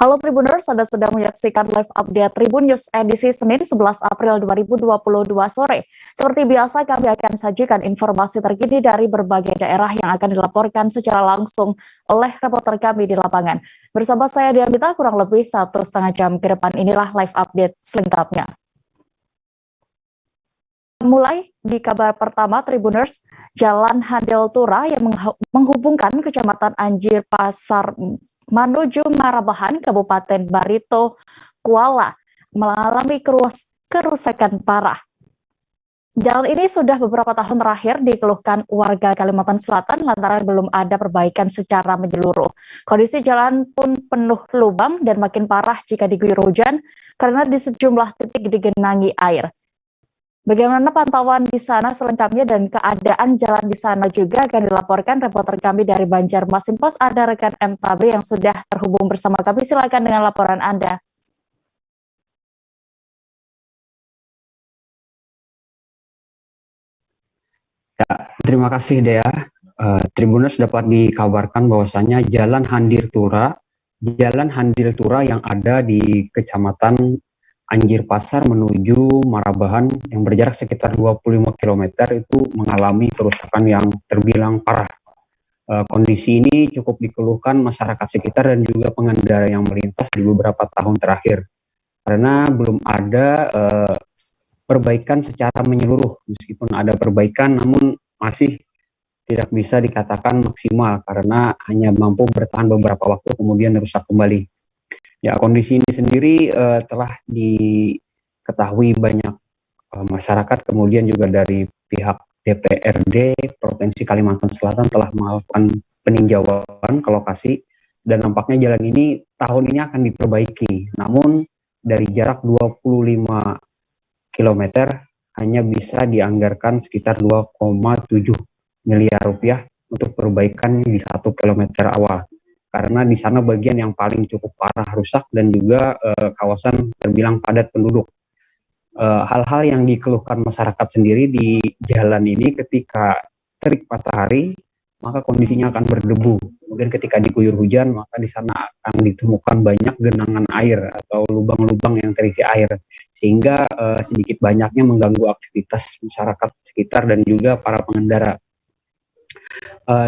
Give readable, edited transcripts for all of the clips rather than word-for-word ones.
Halo Tribuners, Anda sedang menyaksikan live update Tribun News edisi Senin 11 April 2022 sore. Seperti biasa, kami akan sajikan informasi terkini dari berbagai daerah yang akan dilaporkan secara langsung oleh reporter kami di lapangan. Bersama saya Diamita, kurang lebih 1,5 jam ke depan inilah live update selengkapnya. Mulai di kabar pertama Tribuners, Jalan Handel Tura yang menghubungkan Kecamatan Anjir Pasar menuju Marabahan, Kabupaten Barito, Kuala, mengalami kerusakan parah. Jalan ini sudah beberapa tahun terakhir dikeluhkan warga Kalimantan Selatan lantaran belum ada perbaikan secara menyeluruh. Kondisi jalan pun penuh lubang dan makin parah jika diguyur hujan karena di sejumlah titik digenangi air. Bagaimana pantauan di sana selengkapnya dan keadaan jalan di sana juga akan dilaporkan reporter kami dari Banjarmasin Pos. Ada rekan M. Tabri yang sudah terhubung bersama kami. Silakan dengan laporan Anda. Ya, terima kasih Dea. Tribuners dapat dikabarkan bahwasanya Jalan Handil Tura yang ada di Kecamatan Anjir Pasar menuju Marabahan yang berjarak sekitar 25 km itu mengalami kerusakan yang terbilang parah. Kondisi ini cukup dikeluhkan masyarakat sekitar dan juga pengendara yang melintas di beberapa tahun terakhir karena belum ada perbaikan secara menyeluruh. Meskipun ada perbaikan namun masih tidak bisa dikatakan maksimal karena hanya mampu bertahan beberapa waktu kemudian rusak kembali. Ya, kondisi ini sendiri telah diketahui banyak masyarakat, kemudian juga dari pihak DPRD Provinsi Kalimantan Selatan telah melakukan peninjauan ke lokasi dan nampaknya jalan ini tahun ini akan diperbaiki. Namun dari jarak 25 km hanya bisa dianggarkan sekitar 2,7 miliar rupiah untuk perbaikan di 1 kilometer awal. Karena di sana bagian yang paling cukup parah rusak dan juga kawasan terbilang padat penduduk. Hal-hal yang dikeluhkan masyarakat sendiri di jalan ini ketika terik matahari maka kondisinya akan berdebu. Kemudian ketika diguyur hujan maka di sana akan ditemukan banyak genangan air atau lubang-lubang yang terisi air sehingga sedikit banyaknya mengganggu aktivitas masyarakat sekitar dan juga para pengendara.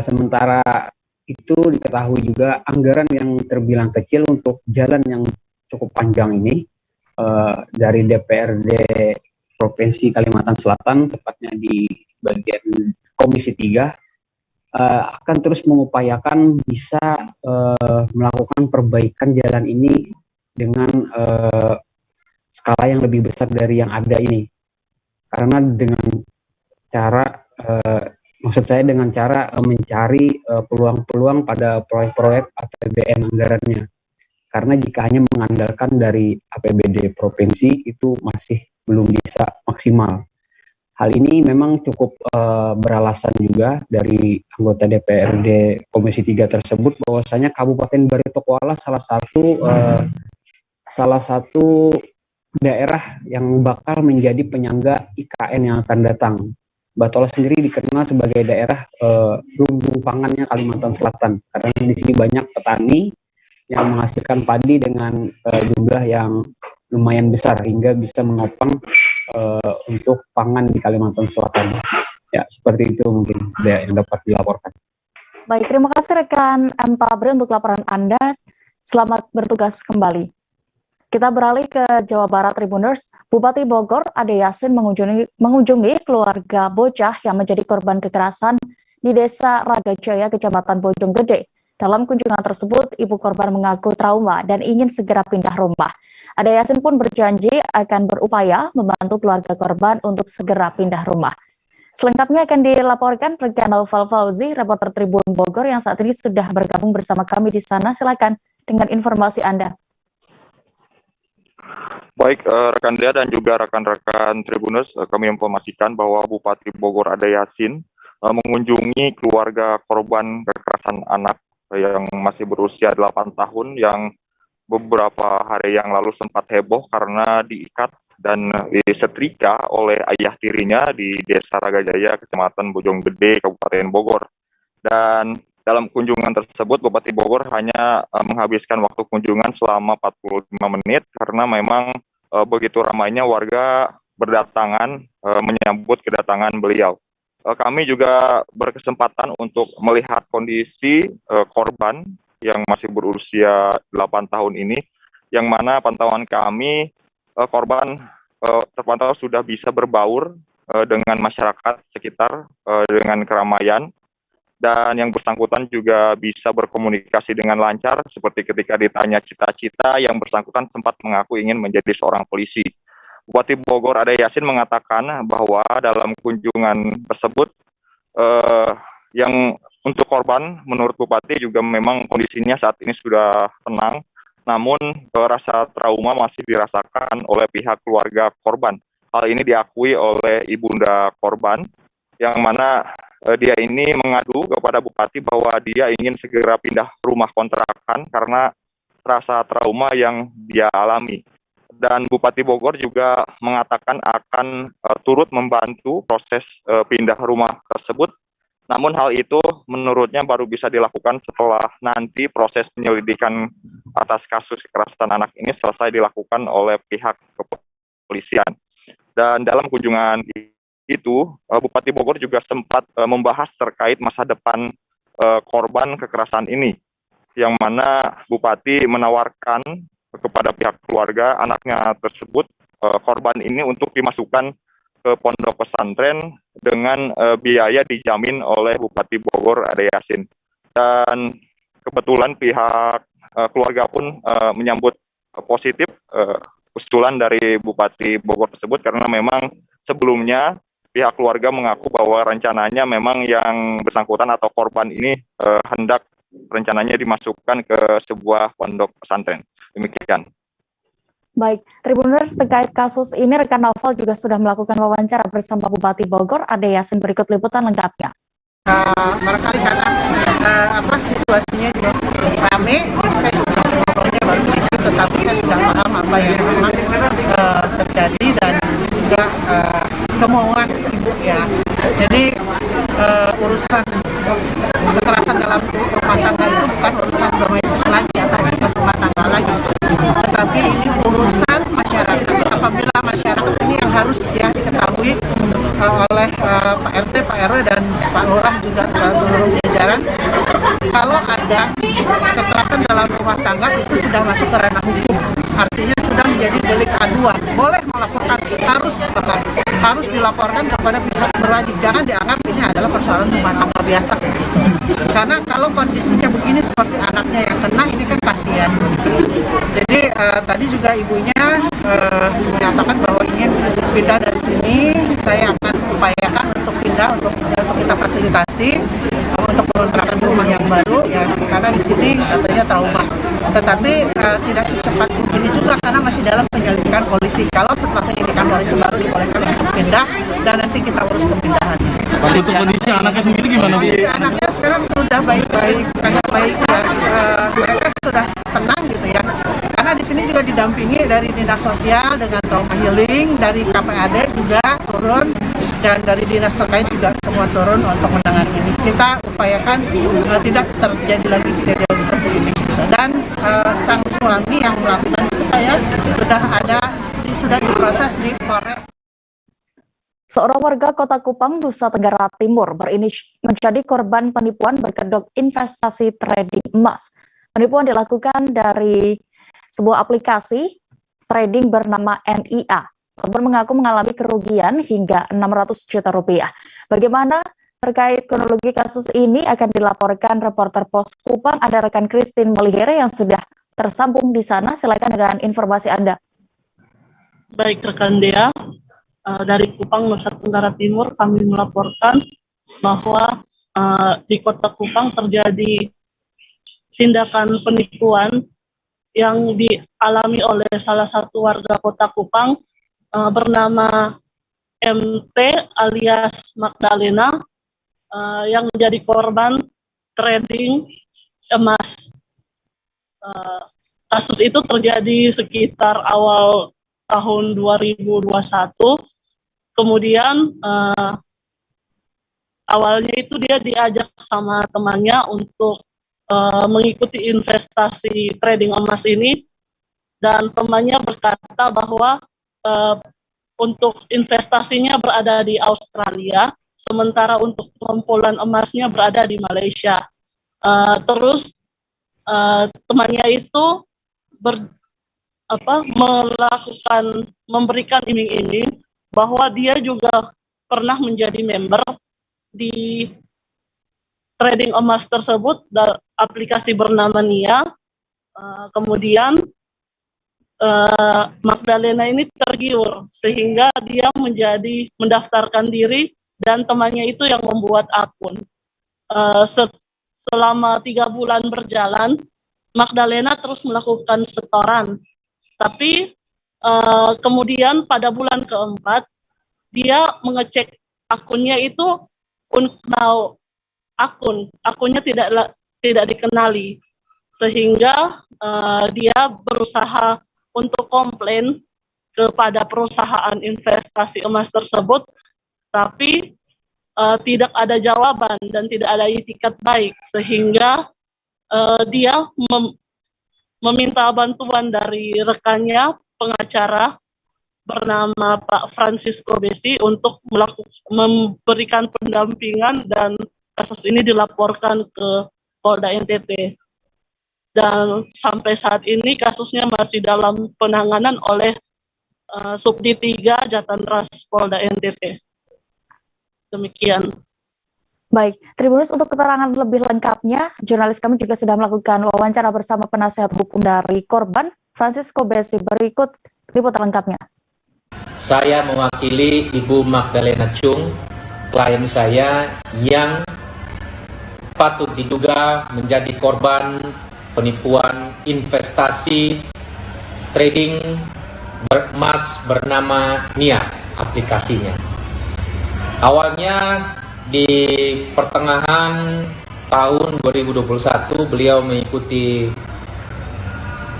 Sementara itu diketahui juga anggaran yang terbilang kecil untuk jalan yang cukup panjang ini dari DPRD Provinsi Kalimantan Selatan, tepatnya di bagian Komisi 3, akan terus mengupayakan bisa melakukan perbaikan jalan ini dengan skala yang lebih besar dari yang ada ini. Karena dengan cara maksud saya dengan cara mencari peluang-peluang pada proyek-proyek APBN anggarannya. Karena jika hanya mengandalkan dari APBD provinsi itu masih belum bisa maksimal. Hal ini memang cukup beralasan juga dari anggota DPRD Komisi 3 tersebut bahwasanya Kabupaten Barito Kuala salah satu daerah yang bakal menjadi penyangga IKN yang akan datang. Batola sendiri dikenal sebagai daerah lumbung pangannya Kalimantan Selatan karena di sini banyak petani yang menghasilkan padi dengan jumlah yang lumayan besar hingga bisa menopang untuk pangan di Kalimantan Selatan. Ya, seperti itu mungkin yang dapat dilaporkan. Baik, terima kasih rekan M. Tabri untuk laporan Anda. Selamat bertugas kembali. Kita beralih ke Jawa Barat Tribuners. Bupati Bogor Ade Yasin mengunjungi keluarga bocah yang menjadi korban kekerasan di Desa Ragajaya, Kecamatan Bojonggede. Dalam kunjungan tersebut, ibu korban mengaku trauma dan ingin segera pindah rumah. Ade Yasin pun berjanji akan berupaya membantu keluarga korban untuk segera pindah rumah. Selengkapnya akan dilaporkan rekan Naufal Fauzi, reporter Tribun Bogor yang saat ini sudah bergabung bersama kami di sana. Silakan dengan informasi Anda. Baik, rekan Dea dan juga rekan-rekan Tribuners, kami informasikan bahwa Bupati Bogor Ade Yasin mengunjungi keluarga korban kekerasan anak yang masih berusia 8 tahun yang beberapa hari yang lalu sempat heboh karena diikat dan disetrika oleh ayah tirinya di Desa Ragajaya, Kecamatan Bojonggede, Kabupaten Bogor. Dan dalam kunjungan tersebut Bupati Bogor hanya menghabiskan waktu kunjungan selama 45 menit karena memang begitu ramainya warga berdatangan menyambut kedatangan beliau. Kami juga berkesempatan untuk melihat kondisi korban yang masih berusia 8 tahun ini, yang mana pantauan kami korban terpantau sudah bisa berbaur dengan masyarakat sekitar dengan keramaian, dan yang bersangkutan juga bisa berkomunikasi dengan lancar seperti ketika ditanya cita-cita, yang bersangkutan sempat mengaku ingin menjadi seorang polisi. Bupati Bogor Ade Yasin mengatakan bahwa dalam kunjungan tersebut yang untuk korban menurut Bupati juga memang kondisinya saat ini sudah tenang, namun rasa trauma masih dirasakan oleh pihak keluarga korban. Hal ini diakui oleh ibunda korban, yang mana dia ini mengadu kepada Bupati bahwa dia ingin segera pindah rumah kontrakan karena rasa trauma yang dia alami. Dan Bupati Bogor juga mengatakan akan turut membantu proses pindah rumah tersebut. Namun hal itu menurutnya baru bisa dilakukan setelah nanti proses penyelidikan atas kasus kekerasan anak ini selesai dilakukan oleh pihak kepolisian. Dan dalam kunjungan itu, Bupati Bogor juga sempat membahas terkait masa depan korban kekerasan ini, yang mana Bupati menawarkan kepada pihak keluarga anaknya tersebut, korban ini, untuk dimasukkan ke pondok pesantren dengan biaya dijamin oleh Bupati Bogor Ade Yasin. Dan kebetulan pihak keluarga pun menyambut positif usulan dari Bupati Bogor tersebut, karena memang sebelumnya pihak keluarga mengaku bahwa rencananya memang yang bersangkutan atau korban ini hendak rencananya dimasukkan ke sebuah pondok pesantren. Demikian. Baik, Tribuners, terkait kasus ini rekan Novel juga sudah melakukan wawancara bersama Bupati Bogor Ade Yasin. Berikut liputan lengkapnya. Barangkali karena situasinya juga rame, saya juga ngobrolnya baru sedikit, tetapi saya sudah paham apa yang memang terjadi dan juga kemauan ibu ya. Jadi urusan kekerasan dalam rumah tangga itu bukan urusan domestik lagi atau urusan rumah tangga lagi, tetapi ini urusan masyarakat. Apabila masyarakat ini yang harus ya diketahui oleh Pak RT, Pak RW dan Pak Lurah juga seluruh jajaran, kalau ada kekerasan dalam rumah tangga itu sudah masuk ke ranah hukum, artinya sudah menjadi delik aduan, boleh melaporkan, harus dilaporkan kepada pihak berwajib. Jangan dianggap ini adalah persoalan rumah tangga biasa, karena kalau kondisinya begini seperti anaknya yang kena, ini kan kasihan. Jadi tadi juga ibunya menyatakan bahwa ingin pindah dari sini. Saya akan upayakan untuk pindah, untuk kita fasilitasi untuk kontrakan rumah yang baru ya, karena di sini katanya trauma. Tetapi tidak secepat ini juga karena masih dalam penyelidikan polisi. Kalau setelah penyelidikan polisi baru dibolehkan untuk pindah dan nanti kita urus pemindahan. Untuk kondisi anaknya sendiri gimana, Bu? Kondisi anaknya sekarang sudah baik-baik, sangat baik ya. Mereka sudah tenang gitu ya. Karena di sini juga didampingi dari dinas sosial dengan trauma healing, dari KPAD juga turun, dan dari dinas terkait juga semua turun untuk menangani ini. Kita upayakan tidak terjadi lagi kejadian seperti ini. Dan sang suami yang melakukan itu sudah diproses di Polres. Seorang warga Kota Kupang, Nusa Tenggara Timur menjadi korban penipuan berkedok investasi trading emas. Penipuan dilakukan dari sebuah aplikasi trading bernama NIA. Korban mengaku mengalami kerugian hingga 600 juta rupiah. Bagaimana terkait kronologi kasus ini akan dilaporkan reporter Pos Kupang, ada rekan Christine Molihere yang sudah tersambung di sana. Silakan dengan informasi Anda. Baik rekan Dea, dari Kupang, Nusa Tenggara Timur, kami melaporkan bahwa di Kota Kupang terjadi tindakan penipuan yang dialami oleh salah satu warga Kota Kupang bernama MT alias Magdalena yang menjadi korban trading emas. Kasus itu terjadi sekitar awal tahun 2021. Kemudian awalnya itu dia diajak sama temannya untuk mengikuti investasi trading emas ini, dan temannya berkata bahwa untuk investasinya berada di Australia, sementara untuk pengumpulan emasnya berada di Malaysia. Terus temannya itu memberikan iming-iming bahwa dia juga pernah menjadi member di trading emas tersebut, aplikasi bernama NIA. Kemudian Magdalena ini tergiur sehingga dia mendaftarkan diri, dan temannya itu yang membuat akun. Selama 3 bulan berjalan, Magdalena terus melakukan setoran, tapi kemudian pada bulan keempat dia mengecek akunnya itu unknown akunnya tidak dikenali, sehingga dia berusaha untuk komplain kepada perusahaan investasi emas tersebut, tapi tidak ada jawaban dan tidak ada itikat baik, sehingga dia meminta bantuan dari rekannya pengacara bernama Pak Francisco Besi untuk memberikan pendampingan, dan kasus ini dilaporkan ke Polda NTT. Dan sampai saat ini kasusnya masih dalam penanganan oleh Subdit 3 Jatanras Polda NTT. Demikian. Baik, Tribuners, untuk keterangan lebih lengkapnya, jurnalis kami juga sudah melakukan wawancara bersama penasihat hukum dari korban, Francisco Besi. Berikut liputan lengkapnya. Saya mewakili Ibu Magdalena Chung, klien saya yang patut diduga menjadi korban penipuan investasi trading emas bernama NIA aplikasinya. Awalnya di pertengahan tahun 2021 beliau mengikuti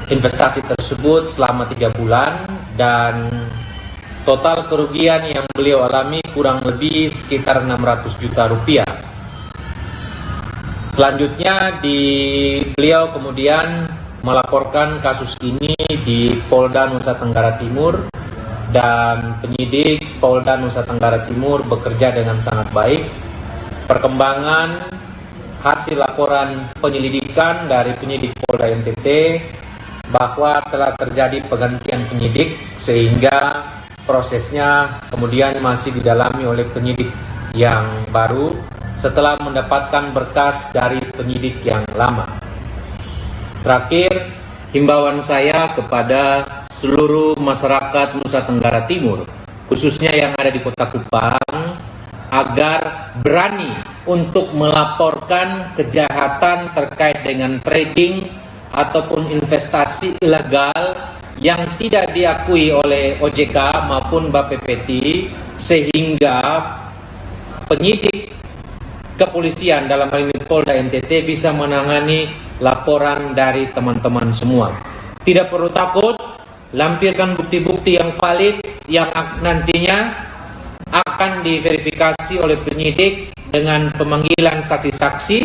investasi tersebut selama 3 bulan, dan total kerugian yang beliau alami kurang lebih sekitar 600 juta rupiah. Selanjutnya beliau kemudian melaporkan kasus ini di Polda Nusa Tenggara Timur, dan penyidik Polda Nusa Tenggara Timur bekerja dengan sangat baik. Perkembangan hasil laporan penyelidikan dari penyidik Polda NTT bahwa telah terjadi penggantian penyidik, sehingga prosesnya kemudian masih didalami oleh penyidik yang baru setelah mendapatkan berkas dari penyidik yang lama. Terakhir, himbauan saya kepada seluruh masyarakat Nusa Tenggara Timur, khususnya yang ada di Kota Kupang, agar berani untuk melaporkan kejahatan terkait dengan trading ataupun investasi ilegal yang tidak diakui oleh OJK maupun Bapepeti, sehingga penyidik kepolisian dalam hal ini Polda NTT bisa menangani laporan dari teman-teman semua. Tidak perlu takut, lampirkan bukti-bukti yang valid yang nantinya akan diverifikasi oleh penyidik dengan pemanggilan saksi-saksi,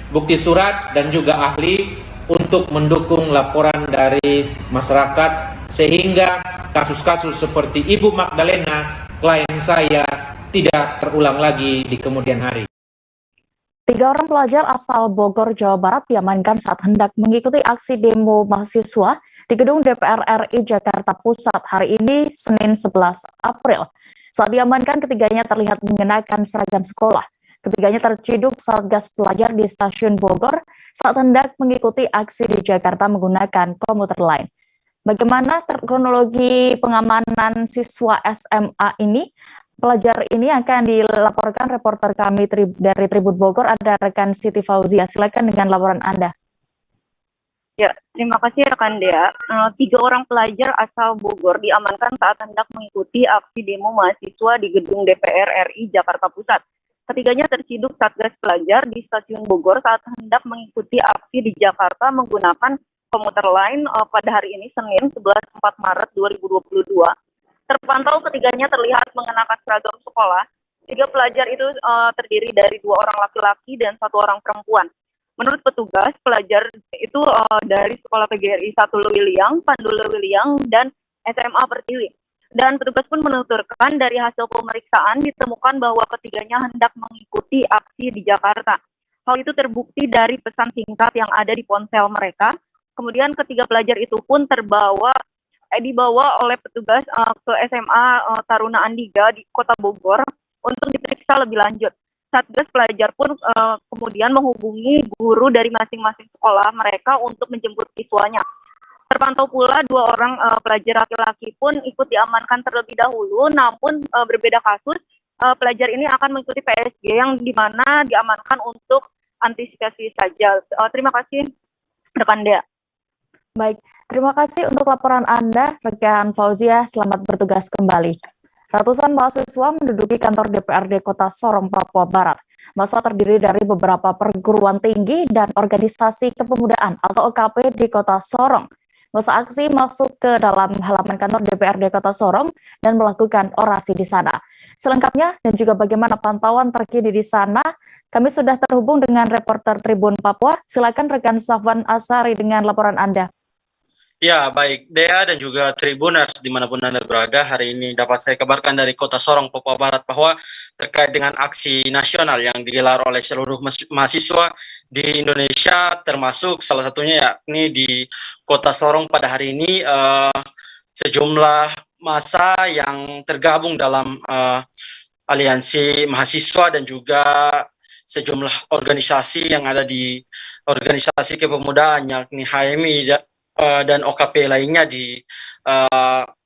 bukti surat, dan juga ahli untuk mendukung laporan dari masyarakat, sehingga kasus-kasus seperti Ibu Magdalena, klien saya, tidak terulang lagi di kemudian hari. 3 orang pelajar asal Bogor, Jawa Barat diamankan saat hendak mengikuti aksi demo mahasiswa di gedung DPR RI Jakarta Pusat hari ini, Senin 11 April. Saat diamankan, ketiganya terlihat mengenakan seragam sekolah. Ketiganya terciduk Satgas Pelajar di Stasiun Bogor saat hendak mengikuti aksi di Jakarta menggunakan komuter lain. Bagaimana kronologi pengamanan siswa SMA ini? Pelajar ini akan dilaporkan reporter kami dari Tribun Bogor, ada rekan Siti Fauzia. Silakan dengan laporan Anda. Ya, terima kasih rekan Dea. 3 orang pelajar asal Bogor diamankan saat hendak mengikuti aksi demo mahasiswa di gedung DPR RI Jakarta Pusat. Ketiganya terciduk Satgas Pelajar di Stasiun Bogor saat hendak mengikuti aksi di Jakarta menggunakan komuter lain pada hari ini, Senin 11 Maret 2022. Terpantau ketiganya terlihat mengenakan seragam sekolah Tiga pelajar itu terdiri dari 2 orang laki-laki dan 1 orang perempuan. Menurut petugas, pelajar itu dari Sekolah PGRI 1 Lewiliang, Pandu Lewiliang, dan SMA Pertiwi. Dan petugas pun menuturkan dari hasil pemeriksaan ditemukan bahwa ketiganya hendak mengikuti aksi di Jakarta. Hal itu terbukti dari pesan singkat yang ada di ponsel mereka. Kemudian ketiga pelajar itu pun dibawa oleh petugas ke SMA Taruna Andiga di Kota Bogor untuk diperiksa lebih lanjut. Satgas pelajar pun kemudian menghubungi guru dari masing-masing sekolah mereka untuk menjemput siswanya. Terpantau pula 2 orang pelajar laki-laki pun ikut diamankan terlebih dahulu, namun berbeda kasus. Pelajar ini akan mengikuti PSG yang dimana diamankan untuk antisipasi saja. Terima kasih, rekan Dea. Baik, terima kasih untuk laporan Anda, rekan Fauzia. Selamat bertugas kembali. Ratusan mahasiswa menduduki kantor DPRD Kota Sorong, Papua Barat. Masa terdiri dari beberapa perguruan tinggi dan organisasi kepemudaan atau OKP di Kota Sorong. Masa aksi masuk ke dalam halaman kantor DPRD Kota Sorong dan melakukan orasi di sana. Selengkapnya dan juga bagaimana pantauan terkini di sana, kami sudah terhubung dengan reporter Tribun Papua. Silakan rekan Safwan Asari dengan laporan Anda. Ya, baik Dea dan juga Tribuners dimanapun Anda berada, hari ini dapat saya kabarkan dari Kota Sorong, Papua Barat bahwa terkait dengan aksi nasional yang digelar oleh seluruh mahasiswa di Indonesia, termasuk salah satunya yakni di Kota Sorong pada hari ini, sejumlah massa yang tergabung dalam aliansi mahasiswa dan juga sejumlah organisasi yang ada di organisasi kepemudaan yakni HMI dan OKP lainnya di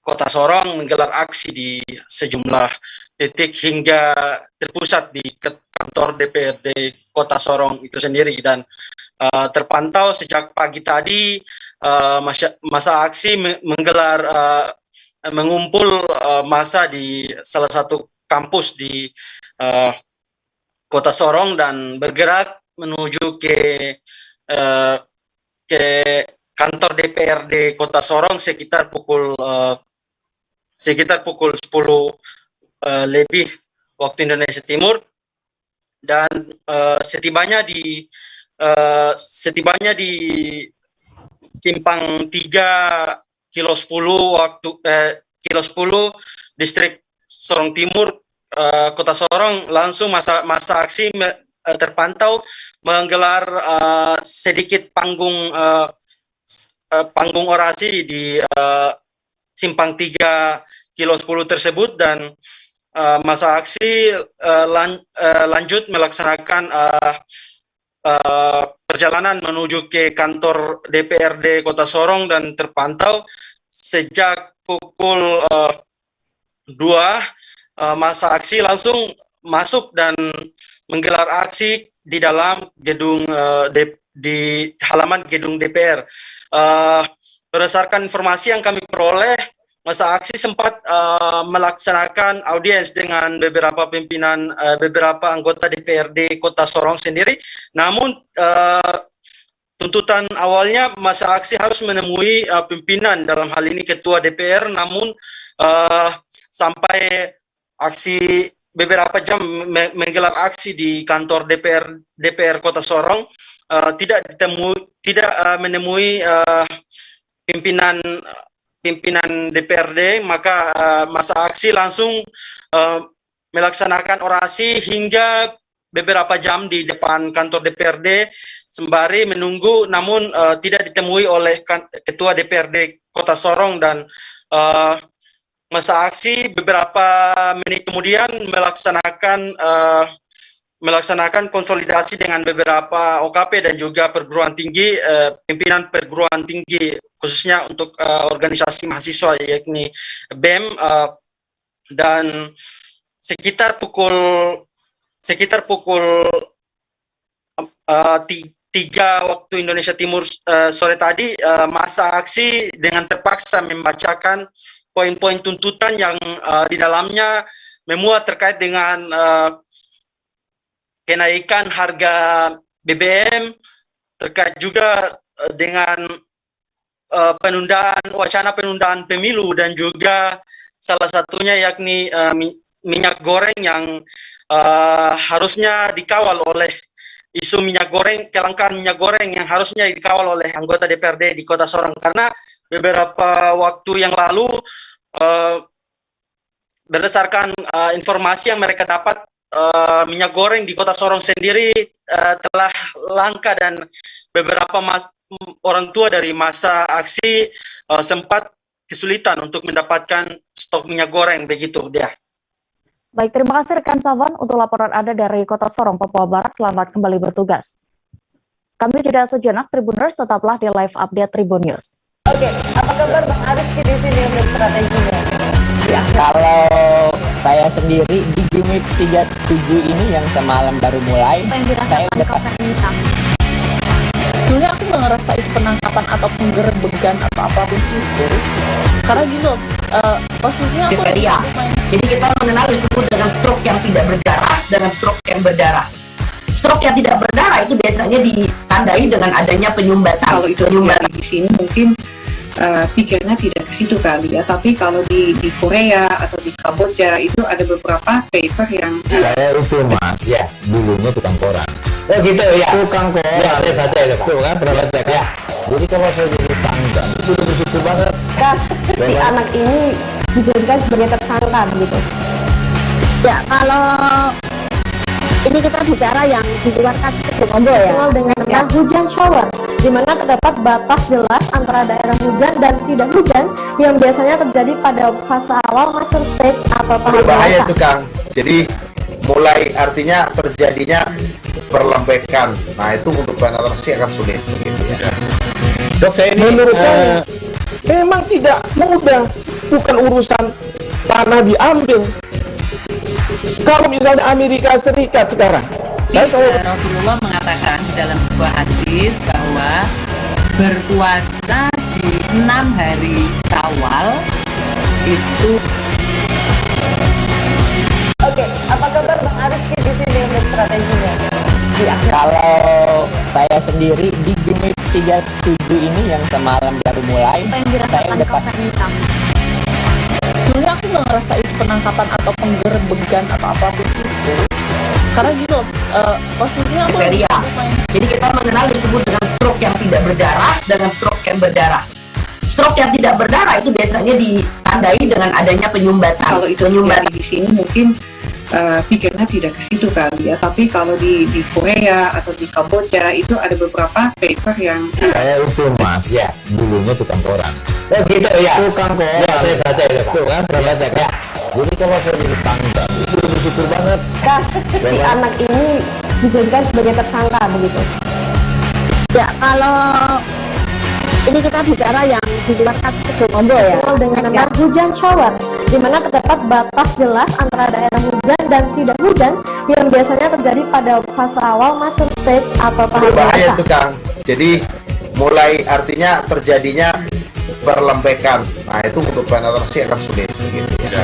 Kota Sorong menggelar aksi di sejumlah titik hingga terpusat di kantor DPRD Kota Sorong itu sendiri, dan terpantau sejak pagi tadi masa aksi menggelar mengumpul massa di salah satu kampus di Kota Sorong dan bergerak menuju ke kantor DPRD Kota Sorong sekitar pukul 10 lebih waktu Indonesia Timur, dan setibanya di simpang 3 kilo 10 waktu kilo 10 distrik Sorong Timur, Kota Sorong, langsung masa aksi terpantau menggelar sedikit panggung orasi di simpang 3 kilo 10 tersebut, dan masa aksi lanjut melaksanakan perjalanan menuju ke kantor DPRD Kota Sorong, dan terpantau sejak pukul 2 masa aksi langsung masuk dan menggelar aksi di dalam gedung di halaman gedung DPR. Berdasarkan informasi yang kami peroleh, masa aksi sempat melaksanakan audiens dengan beberapa pimpinan, beberapa anggota DPRD Kota Sorong sendiri. Namun tuntutan awalnya masa aksi harus menemui pimpinan, dalam hal ini Ketua DPR. Namun sampai aksi beberapa jam menggelar aksi di kantor DPR Kota Sorong, tidak menemui pimpinan DPRD, maka masa aksi langsung melaksanakan orasi hingga beberapa jam di depan kantor DPRD sembari menunggu, namun tidak ditemui oleh Ketua DPRD Kota Sorong, dan masa aksi beberapa menit kemudian melaksanakan konsolidasi dengan beberapa OKP dan juga perguruan tinggi, pimpinan perguruan tinggi khususnya untuk organisasi mahasiswa yakni BEM, dan sekitar pukul 3 waktu Indonesia Timur sore tadi, masa aksi dengan terpaksa membacakan poin-poin tuntutan yang di dalamnya memuat terkait dengan kenaikan harga BBM, terkait juga dengan wacana penundaan pemilu, dan juga salah satunya yakni minyak goreng yang harusnya dikawal oleh isu minyak goreng, kelangkaan minyak goreng yang harusnya dikawal oleh anggota DPRD di Kota Sorong, karena beberapa waktu yang lalu berdasarkan informasi yang mereka dapat, minyak goreng di Kota Sorong sendiri telah langka dan beberapa orang tua dari masa aksi sempat kesulitan untuk mendapatkan stok minyak goreng begitu dia. Baik, terima kasih rekan Savan untuk laporan Anda dari Kota Sorong, Papua Barat. Selamat kembali bertugas. Kami jeda sejenak, Tribuners, tetaplah di live update Tribun News. Oke, apa kabar Bang Arif di sini untuk strateginya? Ya, kalau saya sendiri di Jumit 37 ini yang semalam baru mulai, saya udah Sebenarnya aku nggak ngerasa itu penangkapan atau penggerbegan atau apapun itu. Karena gitu, posisinya aku Jadi kita mengenal disebut dengan stroke yang tidak berdarah dengan stroke yang berdarah. Stroke yang tidak berdarah itu biasanya ditandai dengan adanya penyumbatan. Kalau itu penyumbatan di sini mungkin pikirnya tidak ke situ kali ya, tapi kalau di Korea atau di Kamboja itu ada beberapa paper yang saya itu mas ya dulunya tukang koran. Oh gitu ya, Tukang koran ya, saya baca ya Pak. tuh kan pernah baca kan Ya. jadi kalau saya jadi pangdam itu udah bersyukur banget. Si anak ini dijadikan sebagai tersangka begitu. Ya, kalau ini kita bicara yang di luar kasus Kombo ya. Dikenal dengan nama hujan shower, di mana terdapat batas jelas antara daerah hujan dan tidak hujan yang biasanya terjadi pada fase awal master stage atau tahap berbahaya dewasa. itu Kang. Jadi mulai artinya terjadinya perlembekan. Nah itu untuk penetrasi akan sulit begitu ya. Dok, saya ini Menurut saya memang tidak mudah, bukan urusan tanah diambil. Kalau misalnya Amerika Serikat sekarang, Rasulullah mengatakan dalam sebuah hadis bahwa berpuasa di 6 hari Syawal itu. Oke, apa kabar Bang Arif di sini untuk strateginya? kalau saya sendiri di Jumit 37 ini yang semalam baru mulai, saya udah sebenarnya aku nggak ngerasa itu penangkapan atau penggerbegan atau apapun itu. Karena gitu, posisinya aku Jadi kita mengenal disebut dengan stroke yang tidak berdarah dengan stroke yang berdarah. Stroke yang tidak berdarah itu biasanya ditandai dengan adanya penyumbatan. kalau itu penyumbatan di sini mungkin pikirnya tidak ke situ kali ya, tapi kalau di Korea atau di Kamboja itu ada beberapa paper yang saya itu mas ya dulunya tukang koran. Oh gitu ya, Tukang koran ya, saya baca ya Pak. tuh kan pernah baca kan jadi kalau saya jadi pangdam itu udah bersyukur banget. Si anak ini dijadikan sebagai tersangka begitu. Ya, kalau ini kita bicara yang di luar kasus Kombo ya. Dikenal dengan nama hujan shower, di mana terdapat batas jelas antara daerah hujan dan tidak hujan yang biasanya terjadi pada fase awal master stage atau tahap Berbahaya dewasa. itu Kang. Jadi mulai artinya terjadinya perlembekan. Nah itu untuk penetrasi akan sulit begitu ya.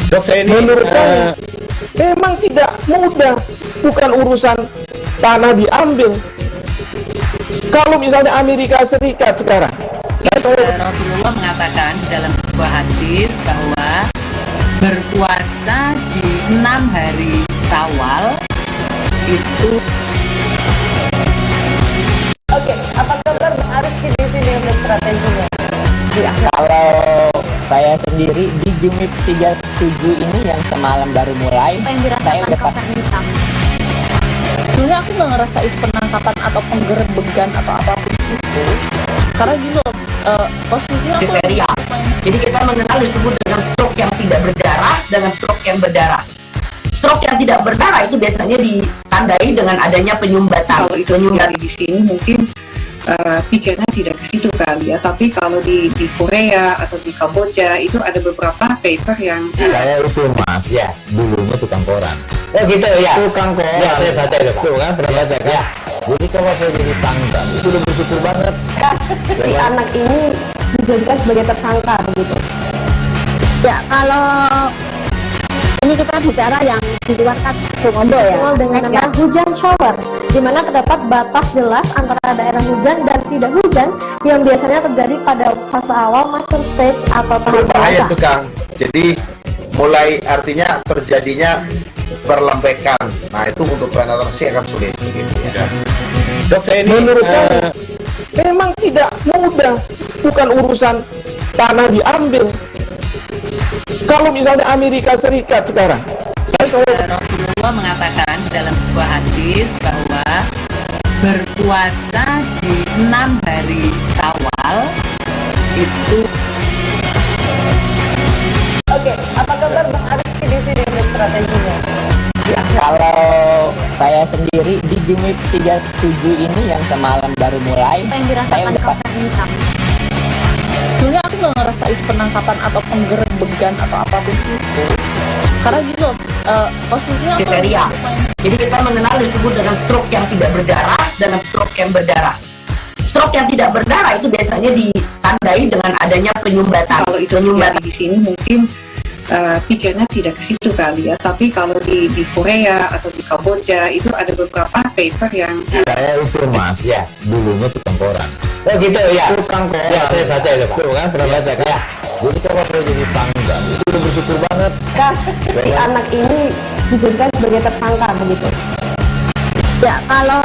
Dok, saya ini Menurut saya memang tidak mudah, bukan urusan tanah diambil. Kalau misalnya Amerika Serikat sekarang, Rasulullah mengatakan dalam sebuah hadis bahwa berpuasa di 6 hari Syawal itu. Oke, apa kabar Bang Arif di sini untuk strateginya? kalau saya sendiri di Jumit 37 ini yang semalam baru mulai, saya udah sebenarnya aku nggak ngerasa itu penangkapan atau penggerbegan atau apapun itu. Karena gitu, posisinya aku Jadi kita mengenal disebut dengan stroke yang tidak berdarah dengan stroke yang berdarah. Stroke yang tidak berdarah itu biasanya ditandai dengan adanya penyumbatan. kalau itu penyumbatan di sini mungkin pikirnya tidak ke situ kali ya, tapi kalau di Korea atau di Kamboja itu ada beberapa paper yang saya itu mas ya dulunya tukang koran. Oh gitu ya, Tukang koran ya, saya baca ya Pak. tuh kan pernah baca kan jadi kalau saya jadi pangdam itu udah bersyukur banget. Si anak ini dijadikan sebagai tersangka begitu. Ya, kalau ini kita bicara yang di luar kasus Kombo ya. Dikenal dengan nama hujan shower, di mana terdapat batas jelas antara daerah hujan dan tidak hujan yang biasanya terjadi pada fase awal master stage atau tahap Berbahaya dewasa. itu Kang. Jadi mulai artinya terjadinya perlembekan. Nah itu untuk penetrasi akan sulit. Gitu, ya. Dok, menurut saya memang tidak mudah, bukan urusan tanah diambil. Kalau misalnya Amerika Serikat sekarang, Rasulullah mengatakan dalam sebuah hadis bahwa berpuasa di 6 hari Syawal itu. Oke, apa kabar Bang Arief di sini untuk strateginya? Ya, kalau saya sendiri di Jumip 37 ini yang semalam baru mulai, Apa yang dirasakan saya udah Kapten Hitam? Sebenarnya aku nggak ngerasain penangkapan atau penggerebekan atau apapun itu. Karena gitu, posisinya aku kriteria. Jadi kita mengenal disebut dengan stroke yang tidak berdarah dengan stroke yang berdarah. Stroke yang tidak berdarah itu biasanya ditandai dengan adanya penyumbatan. Kalau itu terjadi di sini mungkin pikirnya tidak ke situ kali ya, tapi kalau di Korea atau di Kamboja itu ada beberapa paper yang saya itu mas, ya dulunya tukang koran. Oh gitu ya, Tukang koran. ya saya baca itu Pak. Tuh kan pernah baca kan? Ya. Jadi kalau saya jadi pangdam itu udah bersyukur banget. Si anak ini dijadikan sebagai tersangka begitu. Ya, kalau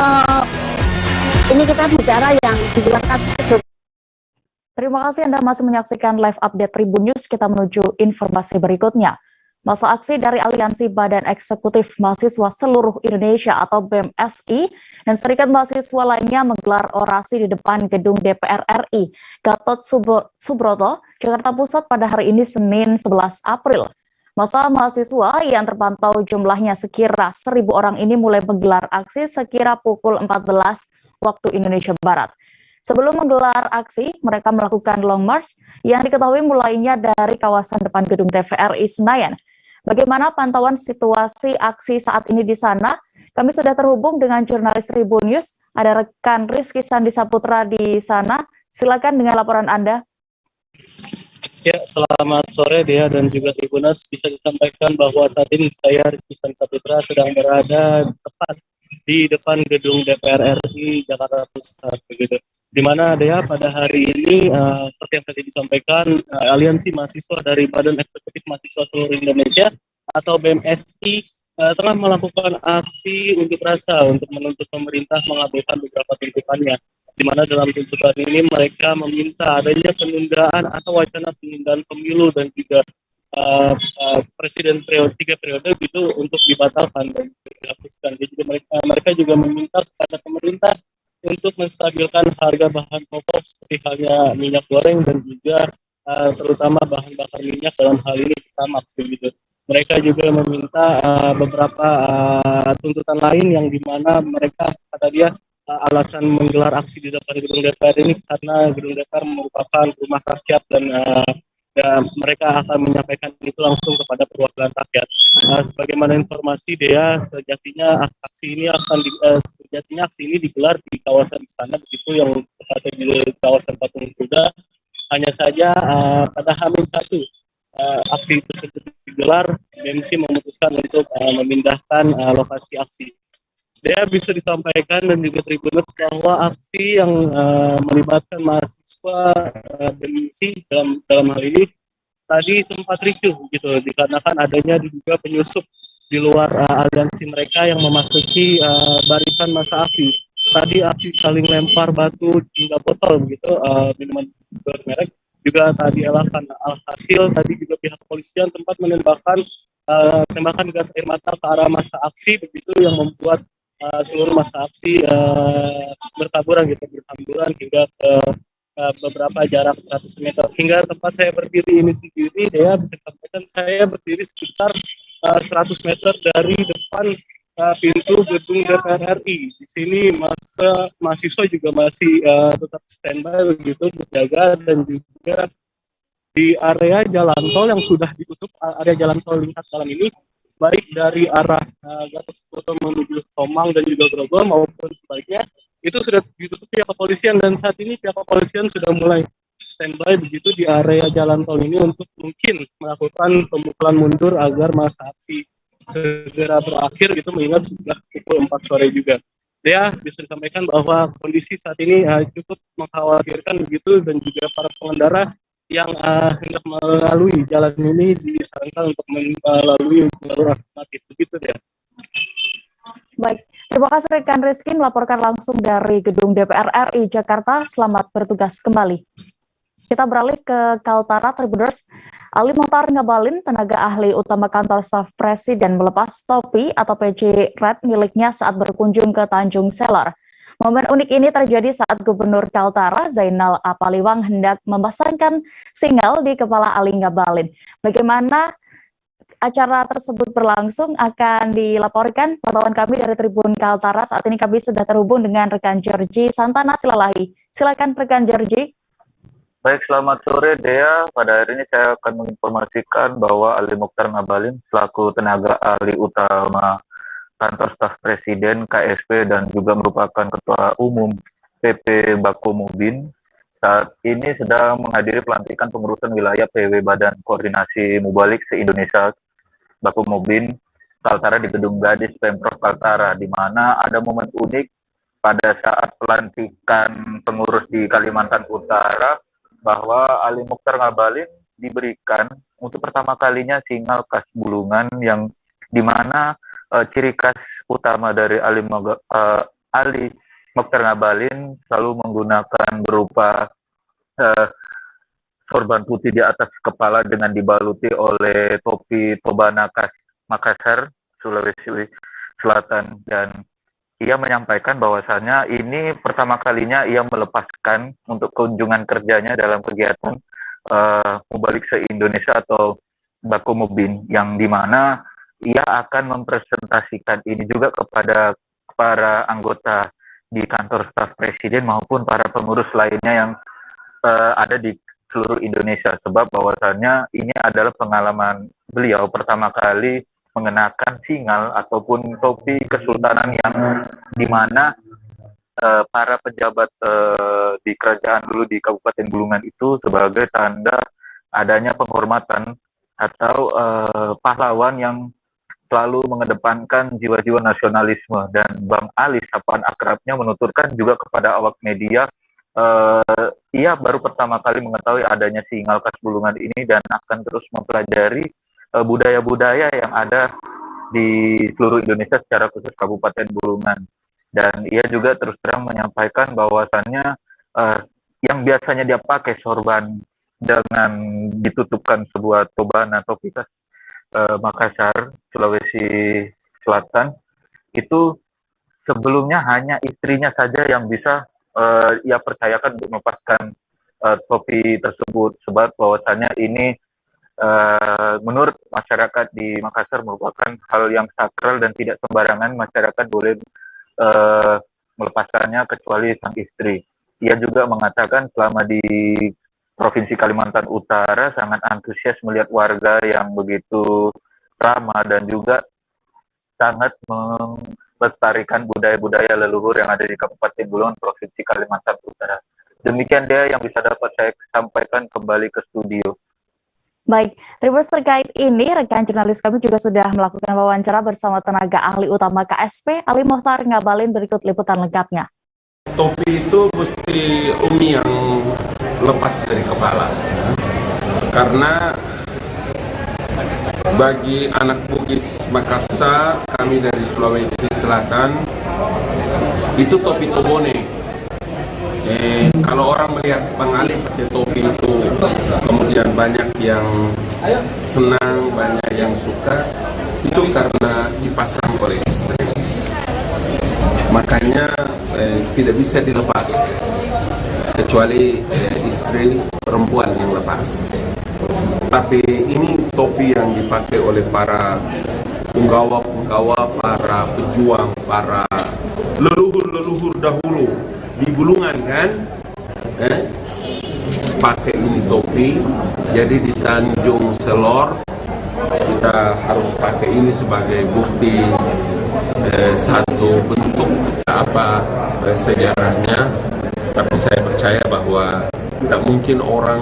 ini kita bicara yang di luar kasus kedua. Terima kasih Anda masih menyaksikan live update Tribun News. Kita menuju informasi berikutnya. Masa aksi dari Aliansi Badan Eksekutif Mahasiswa Seluruh Indonesia atau BMSI dan Serikat Mahasiswa lainnya menggelar orasi di depan gedung DPR RI Gatot Subroto, Jakarta Pusat pada hari ini Senin 11 April. Masa mahasiswa yang terpantau jumlahnya sekira 1.000 orang ini mulai menggelar aksi sekira pukul 14 waktu Indonesia Barat. Sebelum menggelar aksi, mereka melakukan long march yang diketahui mulainya dari kawasan depan gedung TVRI Senayan. Bagaimana pantauan situasi aksi saat ini di sana? Kami sudah terhubung dengan jurnalis Tribun News. Ada rekan Rizky Sandi Saputra di sana. Silakan dengan laporan Anda. Ya, selamat sore Dea dan juga Tribuners. Bisa disampaikan bahwa saat ini saya Rizky Sandi Saputra sedang berada tepat di depan gedung DPR RI Jakarta Pusat begitu. Di mana Dea pada hari ini seperti yang tadi disampaikan Aliansi Mahasiswa dari Badan Eksekutif Mahasiswa Seluruh Indonesia atau BMSI telah melakukan aksi unjuk rasa untuk menuntut pemerintah mengabulkan beberapa tuntutannya. Di mana dalam tuntutan ini mereka meminta adanya penundaan atau wacana penundaan pemilu dan juga presiden periode 3 periode gitu untuk dibatalkan dan dihapuskan. Jadi mereka juga meminta kepada pemerintah untuk menstabilkan harga bahan pokok seperti halnya minyak goreng dan juga terutama bahan bakar minyak dalam hal ini Pertamax begitu. Mereka juga meminta beberapa tuntutan lain yang dimana mereka kata dia alasan menggelar aksi di depan gedung DPR ini karena gedung DPR merupakan rumah rakyat dan mereka akan menyampaikan itu langsung kepada perwakilan rakyat. Sebagaimana informasi Dea, sejatinya aksi ini digelar di kawasan istana begitu yang tepatnya di kawasan Patung Kuda. Hanya saja pada H-1 aksi tersebut digelar, BMSI memutuskan untuk memindahkan lokasi aksi. Dea bisa disampaikan dan juga Tribuners bahwa aksi yang melibatkan mahasiswa BMSI dalam hal ini tadi sempat ricuh gitu dikarenakan adanya diduga penyusup di luar aliansi mereka yang memasuki barisan masa aksi. Tadi aksi saling lempar batu hingga botol begitu minuman bermerek juga tadi alhasil tadi juga pihak kepolisian sempat menembakkan tembakan gas air mata ke arah masa aksi begitu yang membuat seluruh masa aksi bertaburan gitu berhamburan hingga ke beberapa jarak 100 meter hingga tempat saya berdiri ini sendiri Dea bisa sampaikan saya berdiri sekitar 100 meter dari depan pintu gedung DPR RI. Di sini mahasiswa juga masih tetap standby begitu berjaga dan juga di area jalan tol yang sudah ditutup area jalan tol lingkar dalam ini baik dari arah Gatot Subroto menuju Tomang dan juga Grogol maupun sebaliknya itu sudah ditutup pihak kepolisian dan saat ini pihak kepolisian sudah mulai standby begitu di area jalan tol ini untuk mungkin melakukan pemukulan mundur agar masa aksi segera berakhir gitu mengingat sudah pukul 4 sore juga. Ya bisa disampaikan bahwa kondisi saat ini cukup mengkhawatirkan begitu dan juga para pengendara yang hendak melalui jalan ini disarankan untuk melalui jalur alternatif, begitu ya. Baik, terima kasih rekan Rizky melaporkan langsung dari Gedung DPR RI Jakarta. Selamat bertugas kembali. Kita beralih ke Kaltara Tribuners. Ali Mokhtar Ngabalin, tenaga ahli utama kantor staf Presiden, melepas topi atau peci red miliknya saat berkunjung ke Tanjung Selar. Momen unik ini terjadi saat Gubernur Kaltara Zainal Apaliwang hendak memasangkan singal di kepala Ali Ngabalin. Bagaimana acara tersebut berlangsung akan dilaporkan pantauan kami dari Tribun Kaltara. Saat ini kami sudah terhubung dengan rekan Georgie Santana Silalahi. Silakan rekan Georgie. Baik, selamat sore Dea. Pada hari ini saya akan menginformasikan bahwa Ali Mokhtar Ngabalin selaku tenaga ahli utama kantor staf Presiden KSP dan juga merupakan ketua umum PP Bakomubin saat ini sedang menghadiri pelantikan pengurusan wilayah PW Badan Koordinasi Mubalik se-Indonesia Bakomubin Kaltara di Gedung Gadis Pemprov Kaltara, di mana ada momen unik pada saat pelantikan pengurus di Kalimantan Utara bahwa Ali Mokhtar Ngabalin diberikan untuk pertama kalinya singal khas Bulungan yang di mana ciri khas utama dari Ali Mokhtar Ngabalin selalu menggunakan berupa sorban putih di atas kepala dengan dibaluti oleh topi Tobana khas Makassar, Sulawesi Selatan, dan ia menyampaikan bahwasannya ini pertama kalinya ia melepaskan untuk kunjungan kerjanya dalam kegiatan Mubalik se-Indonesia atau Bakomubin, yang dimana ia akan mempresentasikan ini juga kepada para anggota di kantor staf Presiden maupun para pengurus lainnya yang ada di seluruh Indonesia, sebab bahwasannya ini adalah pengalaman beliau pertama kali mengenakan singal ataupun topi kesultanan yang dimana para pejabat di kerajaan dulu di Kabupaten Bulungan itu sebagai tanda adanya penghormatan atau pahlawan yang selalu mengedepankan jiwa-jiwa nasionalisme. Dan Bang Ali, sapaan akrabnya, menuturkan juga kepada awak media ia baru pertama kali mengetahui adanya singal khas Bulungan ini dan akan terus mempelajari budaya-budaya yang ada di seluruh Indonesia, secara khusus Kabupaten Bulungan. Dan ia juga terus terang menyampaikan bahwasannya yang biasanya dia pakai sorban dengan ditutupkan sebuah toban atau topi khas Makassar, Sulawesi Selatan, itu sebelumnya hanya istrinya saja yang bisa ia percayakan untuk melepaskan topi tersebut, sebab bahwasannya ini menurut masyarakat di Makassar merupakan hal yang sakral dan tidak sembarangan masyarakat boleh melepaskannya kecuali sang istri. Ia juga mengatakan selama di Provinsi Kalimantan Utara sangat antusias melihat warga yang begitu ramah dan juga sangat melestarikan budaya-budaya leluhur yang ada di Kabupaten Bulungan, Provinsi Kalimantan Utara. Demikian dia yang bisa dapat saya sampaikan, kembali ke studio. Baik, terima kasih. Terkait ini, rekan jurnalis kami juga sudah melakukan wawancara bersama tenaga ahli utama KSP, Ali Mokhtar Ngabalin. Berikut liputan lengkapnya. Topi itu mesti Umi yang lepas dari kepala, karena bagi anak Bugis Makassar, kami dari Sulawesi Selatan, itu topi tobone. Kalau orang melihat Bang Ali pakai topi itu, kemudian banyak yang senang, banyak yang suka, itu karena dipasang oleh istri. Makanya tidak bisa dilepas, kecuali istri perempuan yang lepas. Tapi ini topi yang dipakai oleh para punggawa-punggawa, para pejuang, para leluhur-leluhur dahulu di Bulungan kan, pakai ini topi. Jadi di Tanjung Selor kita harus pakai ini sebagai bukti satu bentuk apa sejarahnya. Tapi saya percaya bahwa tidak mungkin orang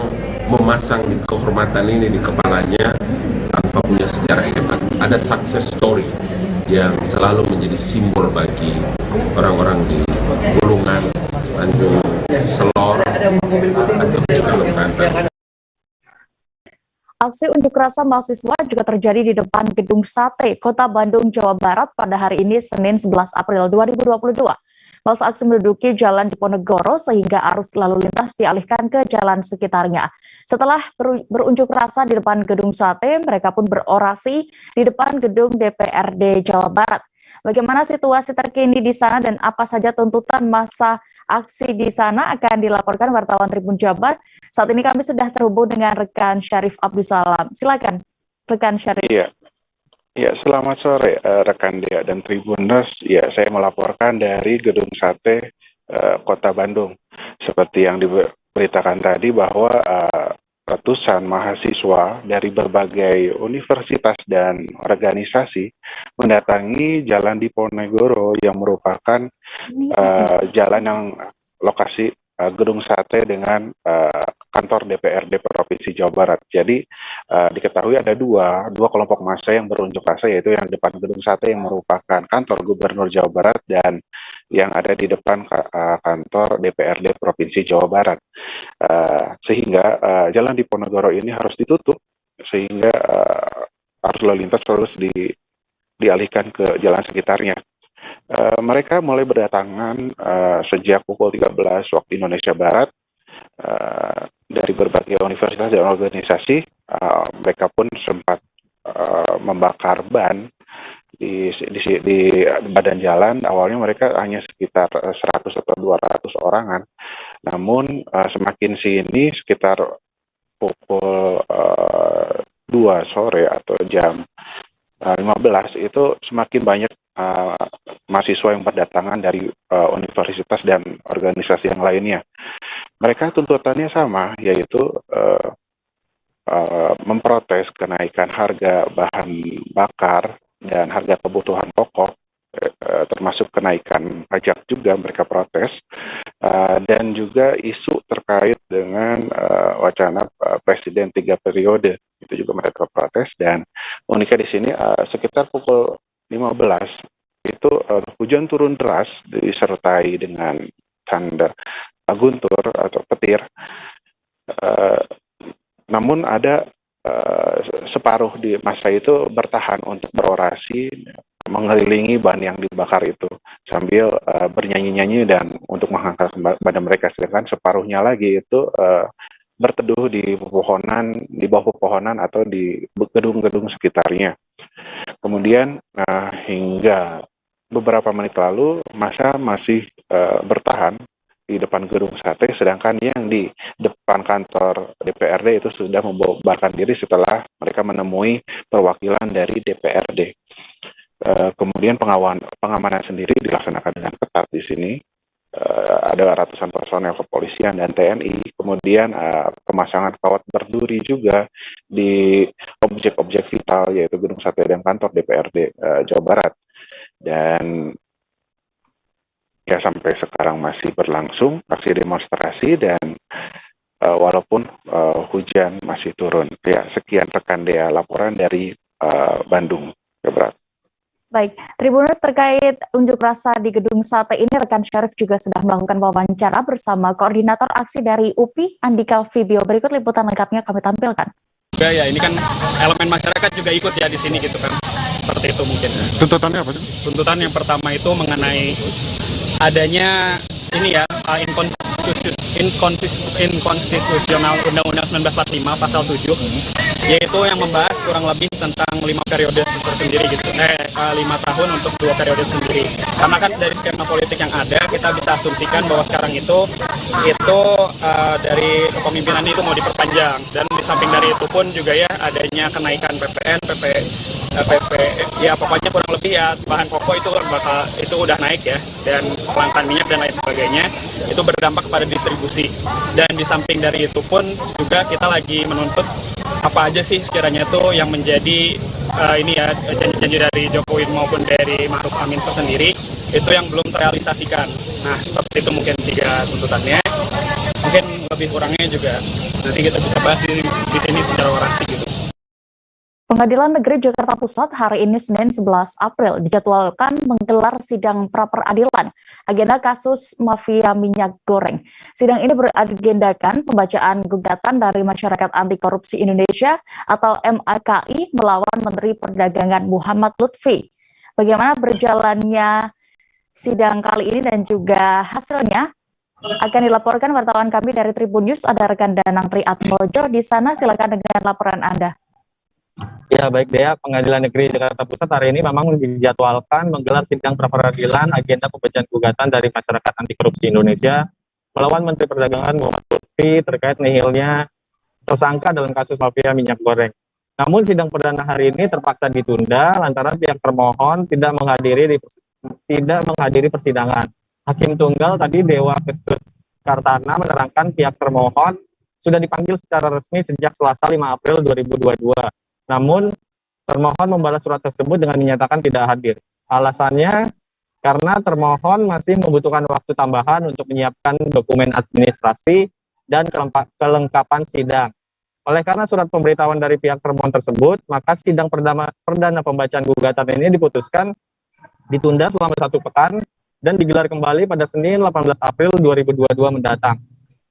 memasang di kehormatan ini di kepalanya tanpa punya sejarah hebat. Ada success story yang selalu menjadi simbol bagi orang-orang di Bulungan, Tanjung Selor, atau di Kalimantan. aksi unjuk rasa mahasiswa juga terjadi di depan Gedung Sate, Kota Bandung, Jawa Barat pada hari ini, Senin 11 April 2022. Masa aksi menduduki Jalan Diponegoro sehingga arus lalu lintas dialihkan ke jalan sekitarnya. Setelah berunjuk rasa di depan Gedung Sate, mereka pun berorasi di depan Gedung DPRD Jawa Barat. Bagaimana situasi terkini di sana dan apa saja tuntutan masa aksi di sana akan dilaporkan wartawan Tribun Jabar. Saat ini kami sudah terhubung dengan rekan Syarif Abdussalam. Silakan, rekan Syarif. Ya, selamat sore rekan Dea dan Tribuners. Ya, saya melaporkan dari Gedung Sate Kota Bandung. Seperti yang diberitakan tadi bahwa ratusan mahasiswa dari berbagai universitas dan organisasi mendatangi Jalan Diponegoro yang merupakan jalan yang lokasi Gedung Sate dengan kantor DPRD Provinsi Jawa Barat. Jadi diketahui ada dua kelompok massa yang berunjuk rasa, yaitu yang depan Gedung Sate yang merupakan kantor Gubernur Jawa Barat dan yang ada di depan kantor DPRD Provinsi Jawa Barat. Sehingga Jalan Diponegoro ini harus ditutup sehingga arus lalu lintas harus dialihkan ke jalan sekitarnya. Mereka mulai berdatangan sejak pukul 13 waktu Indonesia Barat dari berbagai universitas dan organisasi. Mereka pun sempat membakar ban di badan jalan. Awalnya mereka hanya sekitar 100 atau 200 orangan. Namun semakin sini sekitar pukul 2 sore atau jam 15 itu semakin banyak mahasiswa yang berdatangan dari universitas dan organisasi yang lainnya. Mereka tuntutannya sama, yaitu memprotes kenaikan harga bahan bakar dan harga kebutuhan pokok, termasuk kenaikan pajak juga mereka protes, dan juga isu terkait dengan wacana presiden 3 periode, itu juga mereka protes. Dan uniknya di sini sekitar pukul 15 itu hujan turun deras disertai dengan tanda guntur atau petir. Namun ada separuh di masa itu bertahan untuk berorasi mengelilingi ban yang dibakar itu sambil bernyanyi-nyanyi dan untuk mengangkat badan mereka, sedangkan separuhnya lagi itu berteduh di bawah pepohonan atau di gedung-gedung sekitarnya. Kemudian hingga beberapa menit lalu massa masih bertahan di depan Gedung Sate, sedangkan yang di depan kantor DPRD itu sudah membubarkan diri setelah mereka menemui perwakilan dari DPRD. Kemudian pengamanan sendiri dilaksanakan dengan ketat di sini. Ada ratusan personel kepolisian dan TNI, kemudian pemasangan kawat berduri juga di objek-objek vital, yaitu Gedung Sate dan kantor DPRD Jawa Barat. Dan ya sampai sekarang masih berlangsung aksi demonstrasi dan walaupun hujan masih turun. Ya, sekian rekan Dea laporan dari Bandung, Jawa Barat. Baik, Tribuners, terkait unjuk rasa di Gedung Sate ini, rekan Syarif juga sudah melakukan wawancara bersama koordinator aksi dari UPI, Andika Vibio. Berikut liputan lengkapnya kami tampilkan. Ya, ini kan elemen masyarakat juga ikut ya di sini gitu kan. Seperti itu mungkin. Tuntutannya apa sih? Tuntutan yang pertama itu mengenai adanya ini ya, inkonstitusional Undang-Undang 1945 pasal 7, yaitu yang membahas kurang lebih tentang 5 periode tersendiri gitu, 5 tahun untuk 2 periode sendiri. Karena kan dari skema politik yang ada, kita bisa asumsikan bahwa sekarang itu dari kepemimpinan itu mau diperpanjang, dan di samping dari itu pun juga ya adanya kenaikan PPN, PP, ya pokoknya kurang lebih ya bahan pokok itu udah naik ya, dan kelangkaan minyak dan lain sebagainya itu berdampak pada distribusi. Dan di samping dari itu pun juga kita lagi menuntut apa aja sih sekiranya itu yang menjadi ini ya janji-janji dari Jokowi maupun dari Ma'ruf Amin sendiri itu yang belum terrealisasikan. Nah, seperti itu mungkin 3 tuntutannya. Mungkin lebih kurangnya juga nanti kita bisa bahas di sini secara orasi gitu. Pengadilan Negeri Jakarta Pusat hari ini Senin 11 April dijadwalkan menggelar sidang pra-peradilan agenda kasus mafia minyak goreng. Sidang ini beragendakan pembacaan gugatan dari Masyarakat Anti Korupsi Indonesia atau MAKI melawan Menteri Perdagangan Muhammad Lutfi. Bagaimana berjalannya sidang kali ini dan juga hasilnya akan dilaporkan wartawan kami dari Tribun News. Ada rekan Danang Triatmojo di sana. Silakan dengan laporan Anda. Ya baik Dea, Pengadilan Negeri Jakarta Pusat hari ini memang dijadwalkan menggelar sidang pra-peradilan agenda pembacaan gugatan dari Masyarakat Anti Korupsi Indonesia melawan Menteri Perdagangan Muhammad Lutfi terkait nihilnya tersangka dalam kasus mafia minyak goreng. Namun sidang perdana hari ini terpaksa ditunda lantaran pihak termohon tidak menghadiri persidangan. Hakim Tunggal tadi Dewa Ketut Kartana menerangkan pihak termohon sudah dipanggil secara resmi sejak Selasa 5 April 2022. Namun, termohon membalas surat tersebut dengan menyatakan tidak hadir. Alasannya, karena termohon masih membutuhkan waktu tambahan untuk menyiapkan dokumen administrasi dan kelengkapan sidang. Oleh karena surat pemberitahuan dari pihak termohon tersebut, maka sidang perdana pembacaan gugatan ini diputuskan ditunda selama 1 pekan dan digelar kembali pada Senin 18 April 2022 mendatang.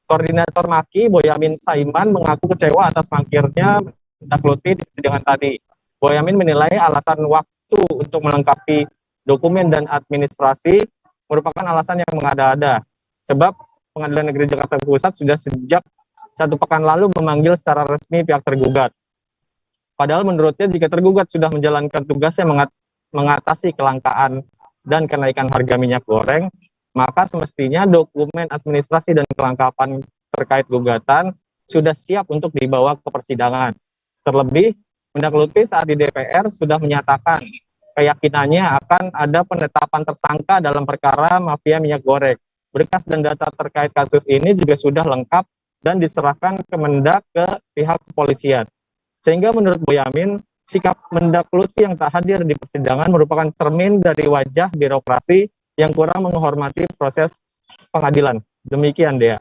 Koordinator MAKI, Boyamin Saiman, mengaku kecewa atas mangkirnya Lutfi di persidangan tadi. Boyamin menilai alasan waktu untuk melengkapi dokumen dan administrasi merupakan alasan yang mengada-ada. Sebab Pengadilan Negeri Jakarta Pusat sudah sejak 1 pekan lalu memanggil secara resmi pihak tergugat. Padahal menurutnya jika tergugat sudah menjalankan tugasnya mengatasi kelangkaan dan kenaikan harga minyak goreng, maka semestinya dokumen administrasi dan kelengkapan terkait gugatan sudah siap untuk dibawa ke persidangan. Terlebih, Mendak Lutfi saat di DPR sudah menyatakan keyakinannya akan ada penetapan tersangka dalam perkara mafia minyak goreng. Berkas dan data terkait kasus ini juga sudah lengkap dan diserahkan ke Mendak ke pihak kepolisian. Sehingga menurut Boyamin, sikap Mendak Lutfi yang tak hadir di persidangan merupakan cermin dari wajah birokrasi yang kurang menghormati proses pengadilan. Demikian, Dea.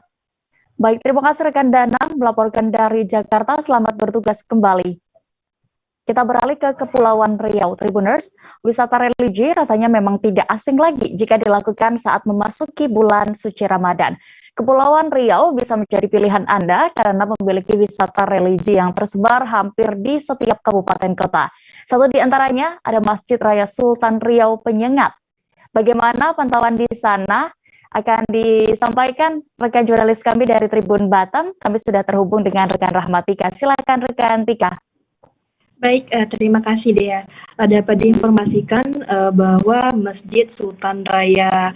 Baik, terima kasih rekan Danang melaporkan dari Jakarta. Selamat bertugas kembali. Kita beralih ke Kepulauan Riau. Tribuners, wisata religi rasanya memang tidak asing lagi jika dilakukan saat memasuki bulan suci Ramadan. Kepulauan Riau bisa menjadi pilihan Anda karena memiliki wisata religi yang tersebar hampir di setiap kabupaten kota. Satu di antaranya ada Masjid Raya Sultan Riau Penyengat. Bagaimana pantauan di sana? Akan disampaikan rekan jurnalis kami dari Tribun Batam. Kami sudah terhubung dengan rekan Rahmatika. Silakan rekan Tika. Baik, terima kasih Dea. Dapat diinformasikan bahwa Masjid Sultan Raya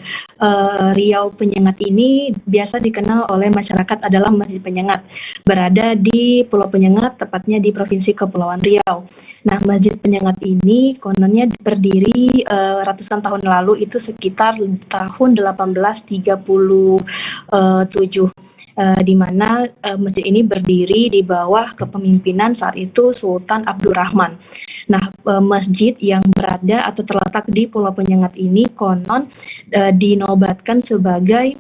Riau Penyengat ini biasa dikenal oleh masyarakat adalah Masjid Penyengat, berada di Pulau Penyengat, tepatnya di Provinsi Kepulauan Riau. Nah, Masjid Penyengat ini kononnya berdiri ratusan tahun lalu, itu sekitar tahun 1837. Di mana masjid ini berdiri di bawah kepemimpinan saat itu Sultan Abdurrahman. Nah, masjid yang berada atau terletak di Pulau Penyengat ini konon dinobatkan sebagai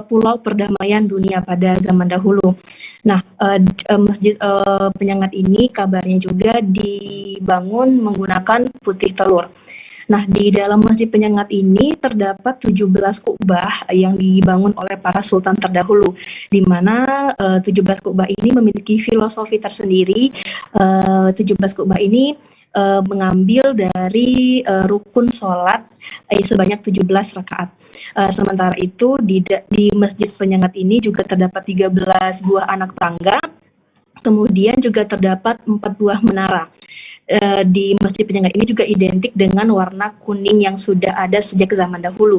pulau perdamaian dunia pada zaman dahulu. Nah, Masjid Penyengat ini kabarnya juga dibangun menggunakan putih telur. Nah, di dalam Masjid Penyengat ini terdapat 17 kubah yang dibangun oleh para sultan terdahulu, di mana 17 kubah ini memiliki filosofi tersendiri. 17 kubah ini mengambil dari rukun sholat sebanyak 17 rakaat. Sementara itu di Masjid Penyengat ini juga terdapat 13 buah anak tangga, kemudian juga terdapat 4 buah menara. Di Masjid Penyengat ini juga identik dengan warna kuning yang sudah ada sejak zaman dahulu.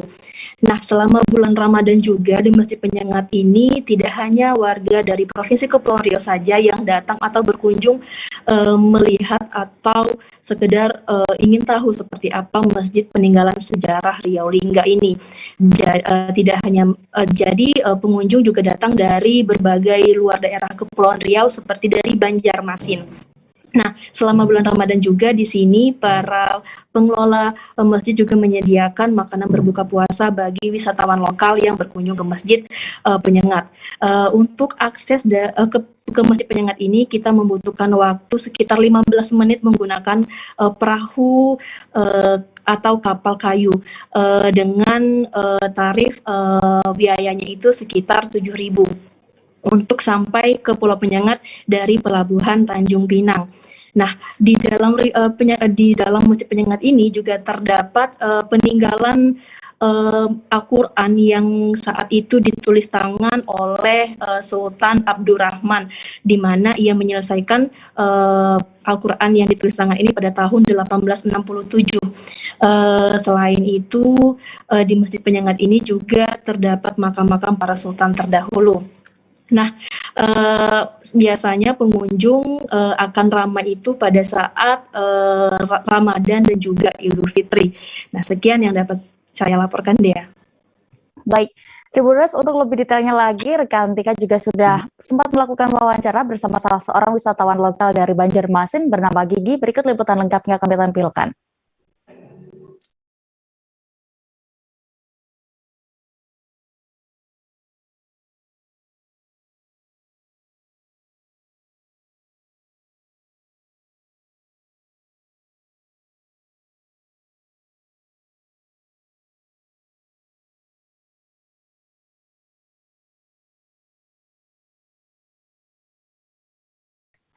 Nah, selama bulan Ramadan juga di Masjid Penyengat ini tidak hanya warga dari Provinsi Kepulauan Riau saja yang datang atau berkunjung melihat atau sekedar ingin tahu seperti apa masjid peninggalan sejarah Riau Lingga ini. Tidak hanya jadi pengunjung juga datang dari berbagai luar daerah Kepulauan Riau seperti dari Banjarmasin. Nah, selama bulan Ramadan juga di sini para pengelola masjid juga menyediakan makanan berbuka puasa bagi wisatawan lokal yang berkunjung ke Masjid Penyengat. Untuk akses ke Masjid Penyengat ini kita membutuhkan waktu sekitar 15 menit menggunakan perahu atau kapal kayu dengan tarif biayanya itu sekitar 7.000 untuk sampai ke Pulau Penyengat dari Pelabuhan Tanjung Pinang. Nah, di dalam Masjid Penyengat ini juga terdapat peninggalan Al-Quran yang saat itu ditulis tangan oleh Sultan Abdurrahman, di mana ia menyelesaikan Al-Quran yang ditulis tangan ini pada tahun 1867. Selain itu, di Masjid Penyengat ini juga terdapat makam-makam para sultan terdahulu. Nah, biasanya pengunjung akan ramai itu pada saat Ramadan dan juga Idul Fitri. Nah, sekian yang dapat saya laporkan, Dea. Baik, Tribuners, untuk lebih detailnya lagi, rekan Tika juga sudah sempat melakukan wawancara bersama salah seorang wisatawan lokal dari Banjarmasin bernama Gigi. Berikut liputan lengkapnya kami tampilkan.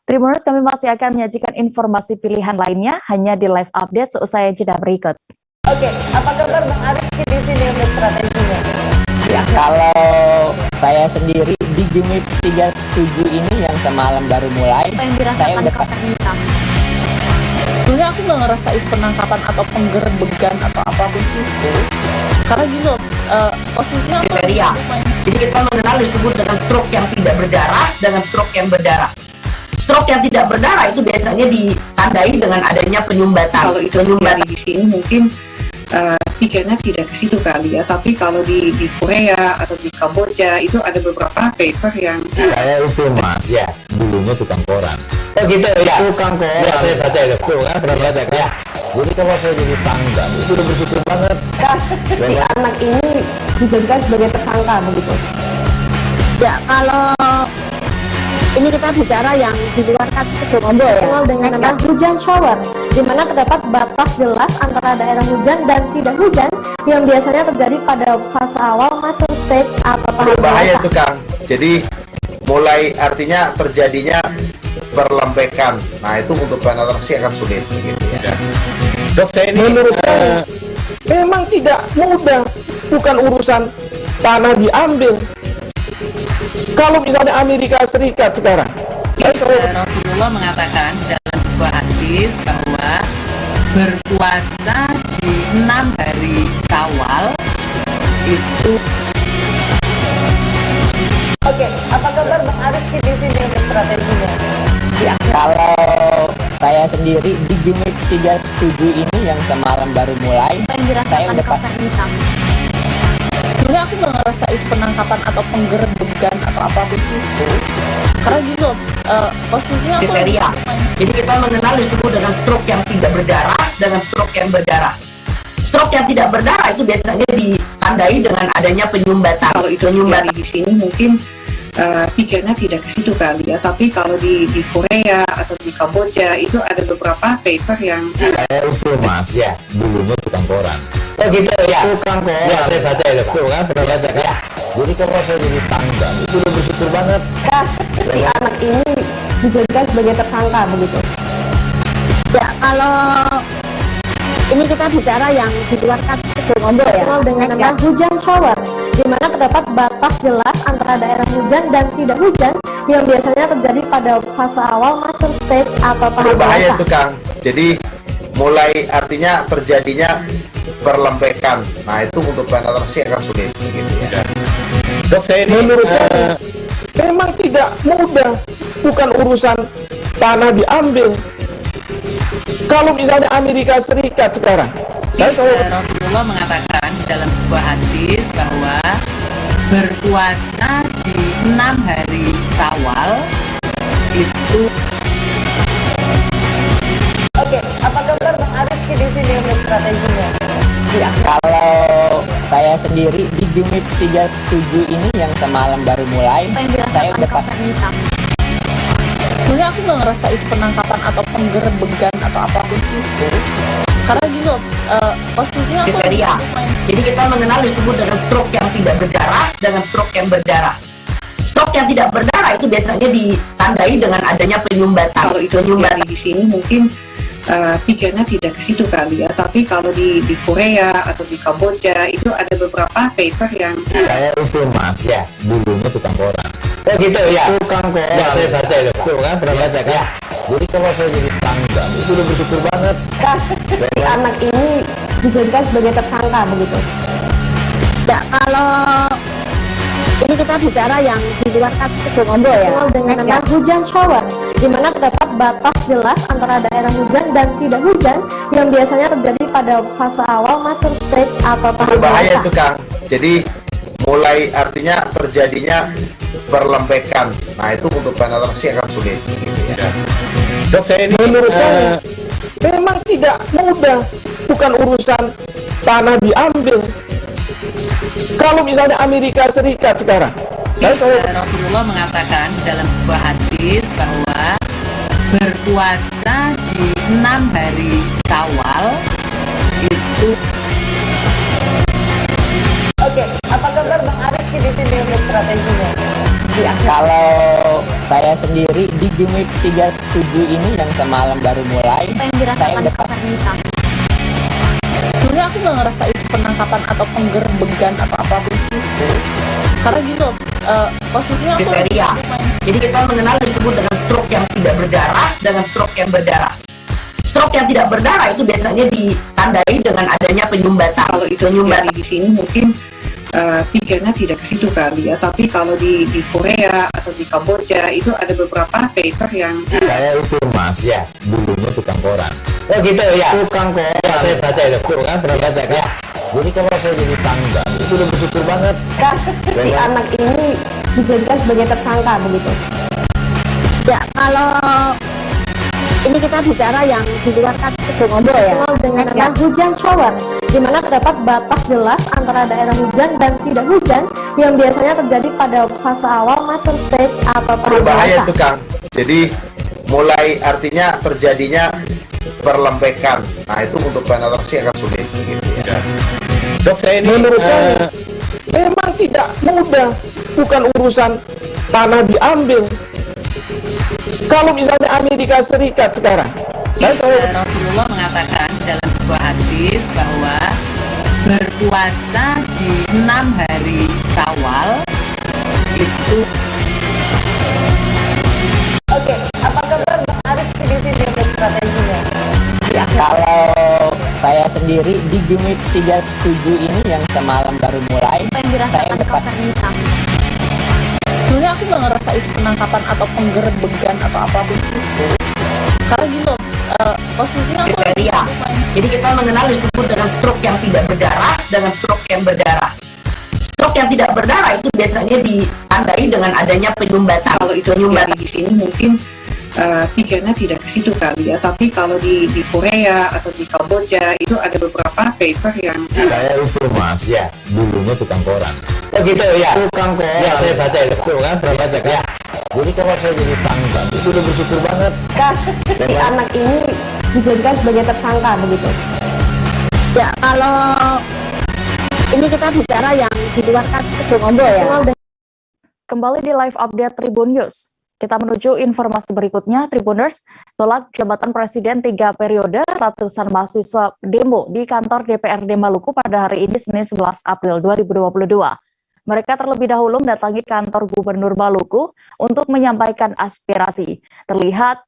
Tribuners, kami masih akan menyajikan informasi pilihan lainnya hanya di live update seusai jeda berikut. Oke, apa kabar Bang Arif di sini untuk strateginya? Ya, kalau saya sendiri di Jumip 37 ini yang semalam baru mulai, saya udah Sebenarnya aku nggak ngerasain penangkapan atau penggerbegan atau apapun itu, karena gini loh, posisinya kriteria. Jadi kita mengenal disebut dengan stroke yang tidak berdarah dengan stroke yang berdarah. Stroke yang tidak berdarah itu biasanya ditandai dengan adanya penyumbatan. Kalau itu terjadi di sini mungkin pikirnya tidak ke situ kali ya, tapi kalau di Korea atau di Kamboja itu ada beberapa paper yang saya itu mas, ya dulunya tukang koran. Oh gitu ya, Tukang koran. Ya, saya baca ya, Tuh kan pernah baca kan? Ya. Jadi kalau saya jadi pangdam itu udah bersyukur banget. Si anak ini dijadikan sebagai tersangka begitu. Ya, kalau ini kita bicara yang di luar kasus Situbondo ya. Dikenal dengan nama hujan shower, di mana terdapat batas jelas antara daerah hujan dan tidak hujan yang biasanya terjadi pada fase awal mature stage atau tahap Bahaya dewasa. tuh Kang. Jadi mulai artinya terjadinya perlembekan. Nah itu untuk penetrasi akan sulit gitu ya. Dok, saya ini menurut saya memang tidak mudah, bukan urusan tanah diambil. Kalau misalnya Amerika Serikat sekarang, Rasulullah mengatakan dalam sebuah hadis bahwa berpuasa di 6 hari Syawal itu. Oke, apa kabar Bang Arif di sini untuk strateginya? Ya, kalau saya sendiri di Jumip 37 ini yang semalam baru mulai, saya udah pasti. Sebenarnya aku nggak ngerasain penangkapan atau penggerbegan atau apapun itu, karena gini loh, posisinya aku kriteria. Jadi kita mengenal disebut dengan stroke yang tidak berdarah dengan stroke yang berdarah. Stroke yang tidak berdarah itu biasanya ditandai dengan adanya penyumbatan. Kalau itu terjadi di sini mungkin pikirnya tidak ke situ kali ya, tapi kalau di Korea atau di Kamboja itu ada beberapa paper yang saya itu mas, ya dulunya tukang koran. Oh gitu ya, Tukang koran. Ya, saya baca ya, Pak. Tuh kan pernah baca kan? Ya. Jadi kalau saya jadi pangdam itu udah bersyukur banget. Si anak ini dijadikan sebagai tersangka begitu. Ya, kalau ini kita bicara yang di luar kasus Situbondo ya. Dikenal dengan nama hujan shower, di mana terdapat batas jelas antara daerah hujan dan tidak hujan yang biasanya terjadi pada fase awal mature stage atau tahap Bahaya dewasa. tuh Kang. Jadi mulai artinya terjadinya perlembekan. Nah itu untuk penetrasi akan sulit gitu ya. Dok, saya ini menurut saya memang tidak mudah, bukan urusan tanah diambil. Kalau misalnya Amerika Serikat sekarang, Rasulullah mengatakan dalam sebuah hadis bahwa berpuasa di 6 hari Syawal itu. saya sendiri di Jumip 37 ini yang semalam baru mulai, saya udah pasti. Sebenarnya aku nggak ngerasa itu penangkapan atau penggerebegan atau apapun itu, karena gini loh, posisinya aku kriteria. Jadi kita mengenal disebut dengan stroke yang tidak berdarah dengan stroke yang berdarah. Stroke yang tidak berdarah itu biasanya ditandai dengan adanya penyumbatan. Kalau itu terjadi di sini mungkin pikirnya tidak ke situ kali ya, tapi kalau di Korea atau di Kamboja itu ada beberapa paper yang Saya itu mas, ya dulunya tukang koran. Oh gitu ya. Tukang koran. Ya, saya baca itu, Pak. Tuh kan, pernah baca kan? Ya. Jadi kalau saya jadi tangga, itu udah bersyukur banget. Si anak ini dijadikan sebagai tersangka begitu. Ya, kalau ini kita bicara yang di luar kasus Situbondo ya. Dikenal dengan nama hujan shower, di mana terdapat batas jelas antara daerah hujan dan tidak hujan yang biasanya terjadi pada fase awal mature stage atau tahap Berbahaya dewasa. itu Kang. Jadi mulai artinya terjadinya perlembekan. Nah itu untuk penetrasi akan sulit. Gitu ya. Dok, saya ini menurut saya memang tidak mudah, bukan urusan tanah diambil. Kalau misalnya Amerika Serikat sekarang, Rasulullah mengatakan dalam sebuah hadis bahwa berpuasa di 6 hari Syawal itu. Oke, apa kabar Bang Arif di sini untuk strateginya? Kalau saya sendiri di Jumip 37 ini yang semalam baru mulai, saya udah pasti. Sebenarnya aku nggak ngerasa itu penangkapan atau penggerebegan atau apapun itu, karena gini loh, posisinya aku kriteria. Jadi kita mengenal disebut dengan stroke yang tidak berdarah dengan stroke yang berdarah. Stroke yang tidak berdarah itu biasanya ditandai dengan adanya penyumbatan. Kalau itu terjadi di sini mungkin pikirnya tidak ke situ kali ya, tapi kalau di Korea atau di Kamboja itu ada beberapa paper yang Saya itu mas, ya dulunya tukang koran. Oh gitu ya. Tukang koran. Ya, saya baca itu. Tuh kan, pernah baca kan? Jadi kalau saya jadi tangga, itu udah bersyukur banget. Si anak ini dijadikan sebagai tersangka begitu. Ya, kalau ini kita bicara yang di luar kasus Situbondo ya. Dikenal dengan nama hujan shower, di mana terdapat batas jelas antara daerah hujan dan tidak hujan yang biasanya terjadi pada fase awal mature stage atau tahap Berbahaya dewasa. itu Kang. Jadi mulai artinya terjadinya perlembekan. Nah itu untuk penetrasi akan sulit. Gitu ya. Dok, saya ini menurut saya memang tidak mudah, bukan urusan tanah diambil. Kalau misalnya Amerika Serikat sekarang, Rasulullah mengatakan dalam sebuah hadis bahwa berpuasa di 6 hari Syawal itu. Oke, apa kabar Bang Arif di sini untuk strateginya? Ya, kalau saya sendiri di Jumip 37 ini yang semalam baru mulai, saya udah pasti. Sebenarnya aku nggak ngerasa itu penangkapan atau penggerebegan atau apapun itu, karena gini loh, posisinya aku kriteria. Jadi kita mengenal disebut dengan stroke yang tidak berdarah dengan stroke yang berdarah. Stroke yang tidak berdarah itu biasanya ditandai dengan adanya penyumbatan. kalau itu terjadi di sini mungkin pikirnya tidak ke situ kali ya, tapi kalau di Korea atau di Kamboja itu ada beberapa paper yang Saya itu mas, ya dulunya tukang koran. Oh gitu ya. Tukang koran. Ya, saya baca itu. Tuh kan, pernah baca kan? Jadi kalau saya jadi tangga, itu udah bersyukur banget. Si anak ini dijadikan sebagai tersangka begitu. Ya, kalau ini kita bicara yang di luar kasus Situbondo ya. Kembali di live update Tribun News. Kita menuju informasi berikutnya. Tribuners, tolak jabatan Presiden 3 periode, ratusan mahasiswa demo di kantor DPRD Maluku pada hari ini Senin 11 April 2022. Mereka terlebih dahulu mendatangi kantor Gubernur Maluku untuk menyampaikan aspirasi. Terlihat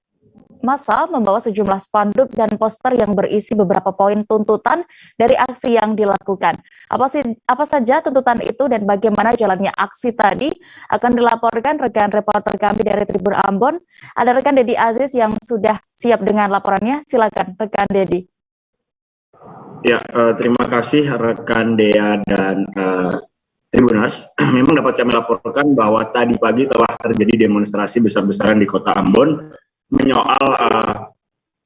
massa membawa sejumlah spanduk dan poster yang berisi beberapa poin tuntutan dari aksi yang dilakukan. Apa saja tuntutan itu dan bagaimana jalannya aksi tadi akan dilaporkan rekan reporter kami dari Tribun Ambon. Ada rekan Dedi Aziz yang sudah siap dengan laporannya. Silakan rekan Dedi. Ya, terima kasih rekan Dea dan Tribuners. Memang dapat kami laporkan bahwa tadi pagi telah terjadi demonstrasi besar-besaran di Kota Ambon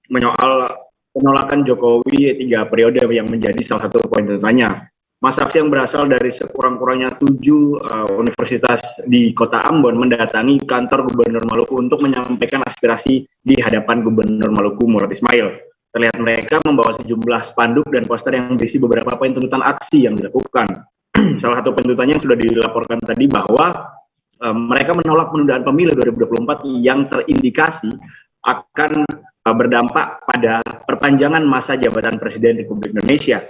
menyoal penolakan Jokowi 3 periode yang menjadi salah satu poin tuntutannya. Masa aksi yang berasal dari sekurang-kurangnya 7 universitas di Kota Ambon mendatangi kantor Gubernur Maluku untuk menyampaikan aspirasi di hadapan Gubernur Maluku Murad Ismail. Terlihat mereka membawa sejumlah spanduk dan poster yang berisi beberapa poin tuntutan aksi yang dilakukan. Salah satu tuntutannya yang sudah dilaporkan tadi bahwa mereka menolak penundaan pemilu 2024 yang terindikasi akan berdampak pada perpanjangan masa jabatan Presiden Republik Indonesia.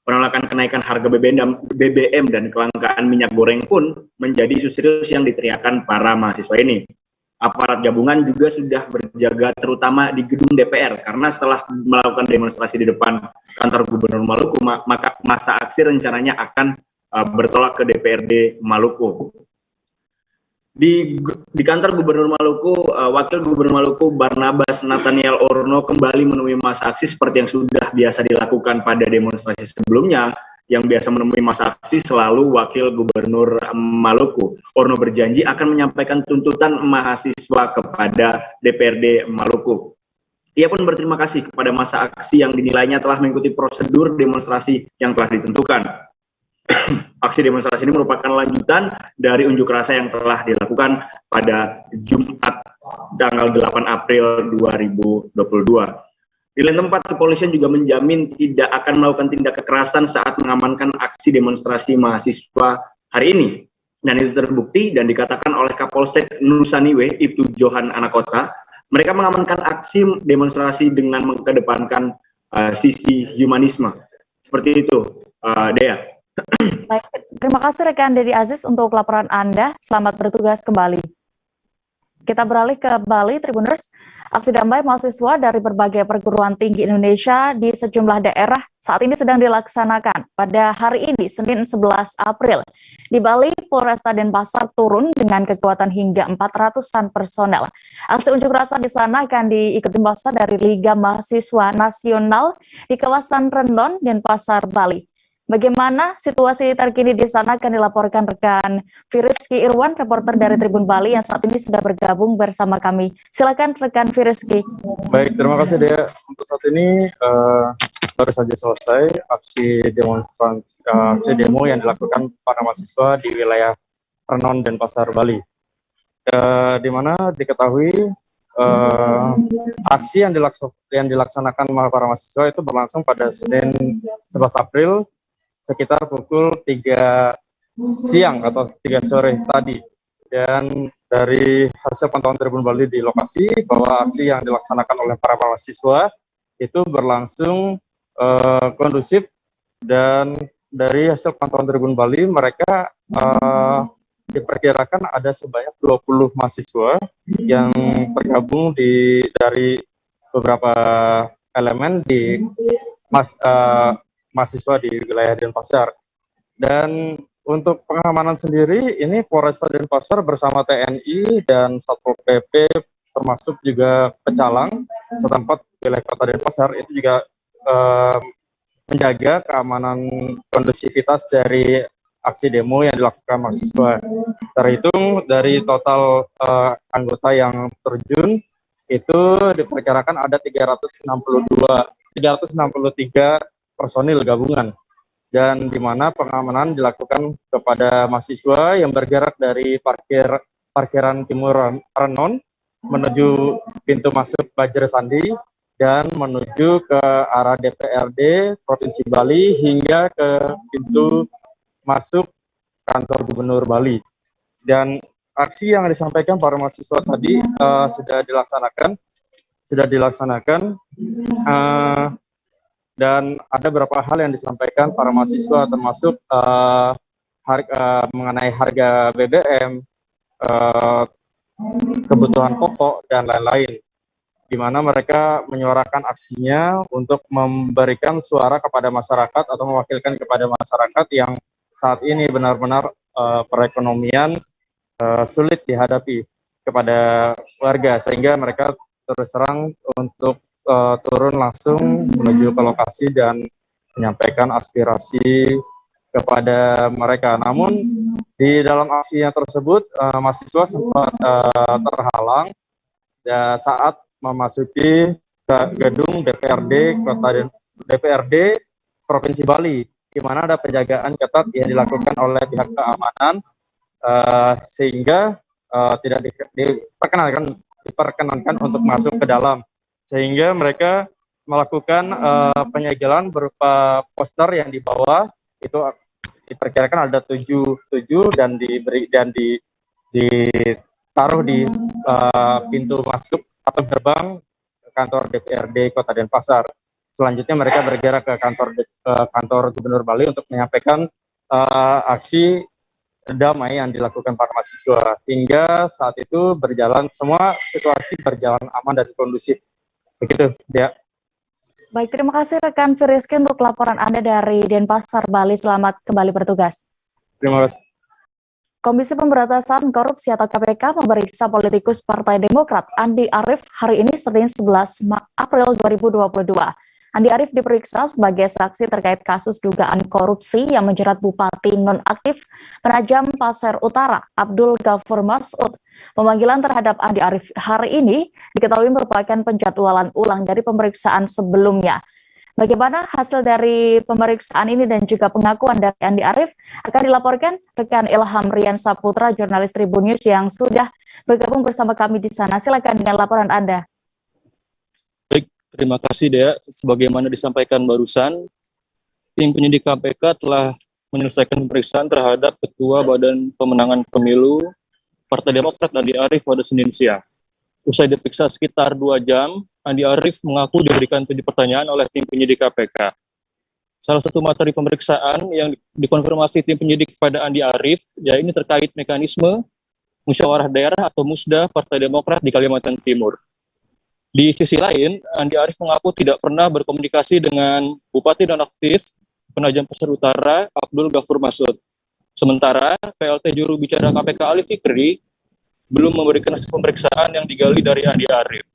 Penolakan kenaikan harga BBM dan kelangkaan minyak goreng pun menjadi isu serius yang diteriakan para mahasiswa ini. Aparat gabungan juga sudah berjaga terutama di gedung DPR karena setelah melakukan demonstrasi di depan kantor Gubernur Maluku, maka masa aksi rencananya akan bertolak ke DPRD Maluku. Di kantor Gubernur Maluku, Wakil Gubernur Maluku Barnabas Nathaniel Orno kembali menemui masa aksi seperti yang sudah biasa dilakukan pada demonstrasi sebelumnya. Yang biasa menemui masa aksi selalu Wakil Gubernur Maluku. Orno berjanji akan menyampaikan tuntutan mahasiswa kepada DPRD Maluku. Ia pun berterima kasih kepada masa aksi yang dinilainya telah mengikuti prosedur demonstrasi yang telah ditentukan. Aksi demonstrasi ini merupakan lanjutan dari unjuk rasa yang telah dilakukan pada Jumat tanggal 8 April 2022. Di lain tempat, kepolisian juga menjamin tidak akan melakukan tindak kekerasan saat mengamankan aksi demonstrasi mahasiswa hari ini. Dan itu terbukti dan dikatakan oleh Kapolsek Nusa Niwe, Ibtu Johan Anakota, mereka mengamankan aksi demonstrasi dengan mengedepankan sisi humanisme. Seperti itu, Dea. Baik, terima kasih rekan Dedi Aziz untuk laporan Anda. Selamat bertugas kembali. Kita beralih ke Bali, Tribuners. Aksi damai mahasiswa dari berbagai perguruan tinggi Indonesia di sejumlah daerah saat ini sedang dilaksanakan. Pada hari ini, Senin 11 April, di Bali, Polresta Denpasar turun dengan kekuatan hingga 400-an personel. Aksi unjuk rasa di sana akan diikuti massa dari Liga Mahasiswa Nasional di kawasan Rendon, Denpasar, Bali. Bagaimana situasi terkini di sana akan dilaporkan rekan Firizky Irwan, reporter dari Tribun Bali yang saat ini sudah bergabung bersama kami. Silakan rekan Firizky. Baik, terima kasih Dea. Untuk saat ini baru saja selesai aksi demo yang dilakukan para mahasiswa di wilayah Renon dan Pasar Bali. Di mana diketahui aksi yang dilaksanakan para mahasiswa itu berlangsung pada Senin 11 April sekitar pukul 3 siang atau 3 sore tadi. Dan dari hasil pantauan Tribun Bali di lokasi, bahwa aksi yang dilaksanakan oleh para mahasiswa itu berlangsung kondusif, dan dari hasil pantauan Tribun Bali mereka diperkirakan ada sebanyak 20 mahasiswa yang tergabung dari beberapa elemen di mahasiswa di wilayah Denpasar. Dan untuk pengamanan sendiri, ini Polresta Denpasar bersama TNI dan Satpol PP termasuk juga Pecalang setempat wilayah Kota Denpasar itu juga menjaga keamanan kondusivitas dari aksi demo yang dilakukan mahasiswa. Terhitung dari total anggota yang terjun itu diperkirakan ada 363 personil gabungan, dan di mana pengamanan dilakukan kepada mahasiswa yang bergerak dari parkiran Timur Renon menuju pintu masuk Bajra Sandi dan menuju ke arah DPRD Provinsi Bali hingga ke pintu masuk kantor Gubernur Bali. Dan aksi yang disampaikan para mahasiswa tadi sudah dilaksanakan dan ada beberapa hal yang disampaikan para mahasiswa, termasuk mengenai harga BBM, kebutuhan pokok, dan lain-lain, di mana mereka menyuarakan aksinya untuk memberikan suara kepada masyarakat atau mewakilkan kepada masyarakat yang saat ini benar-benar perekonomian sulit dihadapi kepada warga, sehingga mereka terus terang untuk turun langsung menuju ke lokasi dan menyampaikan aspirasi kepada mereka. Namun di dalam aksinya tersebut mahasiswa sempat terhalang saat memasuki ke gedung DPRD Provinsi Bali, di mana ada penjagaan ketat yang dilakukan oleh pihak keamanan sehingga tidak diperkenankan untuk masuk ke dalam, sehingga mereka melakukan penyegelan berupa poster yang dibawa, itu diperkirakan ada 7 dan ditaruh di pintu masuk atau gerbang kantor DPRD Kota Denpasar. Selanjutnya mereka bergerak ke kantor Gubernur Bali untuk menyampaikan aksi damai yang dilakukan para mahasiswa. Hingga saat itu semua situasi berjalan aman dan kondusif. Begitu, Dea. Baik, terima kasih rekan Firisky untuk laporan Anda dari Denpasar, Bali. Selamat kembali bertugas. Terima kasih. Komisi Pemberantasan Korupsi atau KPK memeriksa politikus Partai Demokrat Andi Arief hari ini Senin 11 April 2022. Andi Arief diperiksa sebagai saksi terkait kasus dugaan korupsi yang menjerat Bupati nonaktif Penajam Pasir Utara Abdul Ghafur Mas'ud. Pemanggilan terhadap Andi Arief hari ini diketahui merupakan penjadwalan ulang dari pemeriksaan sebelumnya. Bagaimana hasil dari pemeriksaan ini dan juga pengakuan dari Andi Arief akan dilaporkan rekan Ilham Rian Saputra, jurnalis Tribun News yang sudah bergabung bersama kami di sana. Silakan dengan laporan Anda. Baik, terima kasih Dea. Sebagaimana disampaikan barusan, tim penyidik KPK telah menyelesaikan pemeriksaan terhadap Ketua Badan Pemenangan Pemilu Partai Demokrat Andi Arief pada Senin siang. Usai diperiksa sekitar 2 jam, Andi Arief mengaku diberikan 7 pertanyaan oleh tim penyidik KPK. Salah satu materi pemeriksaan yang dikonfirmasi tim penyidik kepada Andi Arief, ya ini terkait mekanisme musyawarah daerah atau musda Partai Demokrat di Kalimantan Timur. Di sisi lain, Andi Arief mengaku tidak pernah berkomunikasi dengan Bupati nonaktif Penajam Pasir Utara Abdul Ghafur Mas'ud. Sementara PLT juru bicara KPK Ali Fikri belum memberikan hasil pemeriksaan yang digali dari Andi Arief.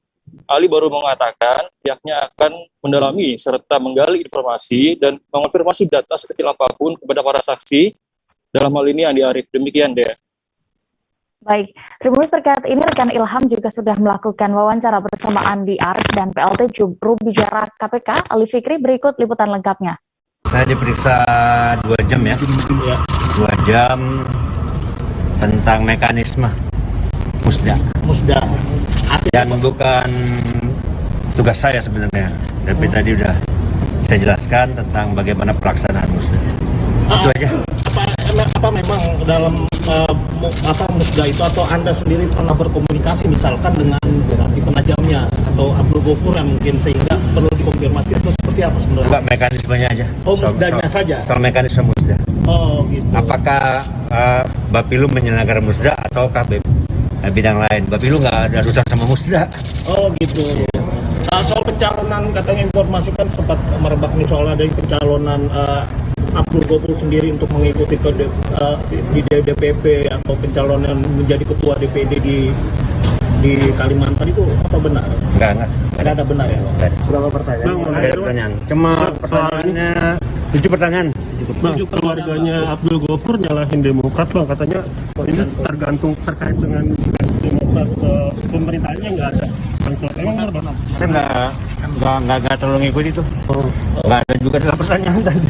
Ali baru mengatakan pihaknya akan mendalami serta menggali informasi dan mengonfirmasi data sekecil apapun kepada para saksi, dalam hal ini Andi Arief. Demikian, Dea. Baik, Tribunnews terkait ini rekan Ilham juga sudah melakukan wawancara bersama Andi Arief dan PLT juru bicara KPK Ali Fikri. Berikut liputan lengkapnya. Saya diperiksa 2 jam ya, 2 jam tentang mekanisme musda dan bukan tugas saya sebenarnya, tapi tadi udah saya jelaskan tentang bagaimana pelaksanaan musda. Itu aja. Apa memang dalam musda itu atau Anda sendiri pernah berkomunikasi misalkan dengan Bupati Penajamnya atau Abdul Ghafur yang mungkin sehingga perlu dikonfirmasi itu seperti apa sebenarnya? Enggak, mekanismenya aja. Oh, musdanya saja. Soal mekanisme musda. Oh, gitu. Apakah Bapilu menyelenggarakan musda ataukah bidang lain? Bapilu nggak ada urusan sama musda. Oh, gitu. Soal pencalonan, katanya informasi kan sempat merebak nih soal ada pencalonan Abdul Ghafur sendiri untuk mengikuti di DPP atau pencalonan menjadi ketua DPD di Kalimantan, itu apa benar? Enggak ada benar ya? Berapa pertanyaan? Ada pertanyaan. Cuma pertanyaannya 7 pertanyaan. Keluarganya Abdul Ghafur nyalahin Demokrat loh, katanya ini tergantung terkait dengan Demokrat, pemerintahannya nggak ada. Emang benar? Saya nggak terlalu ngikut itu. Nggak ada juga dalam pertanyaan tadi.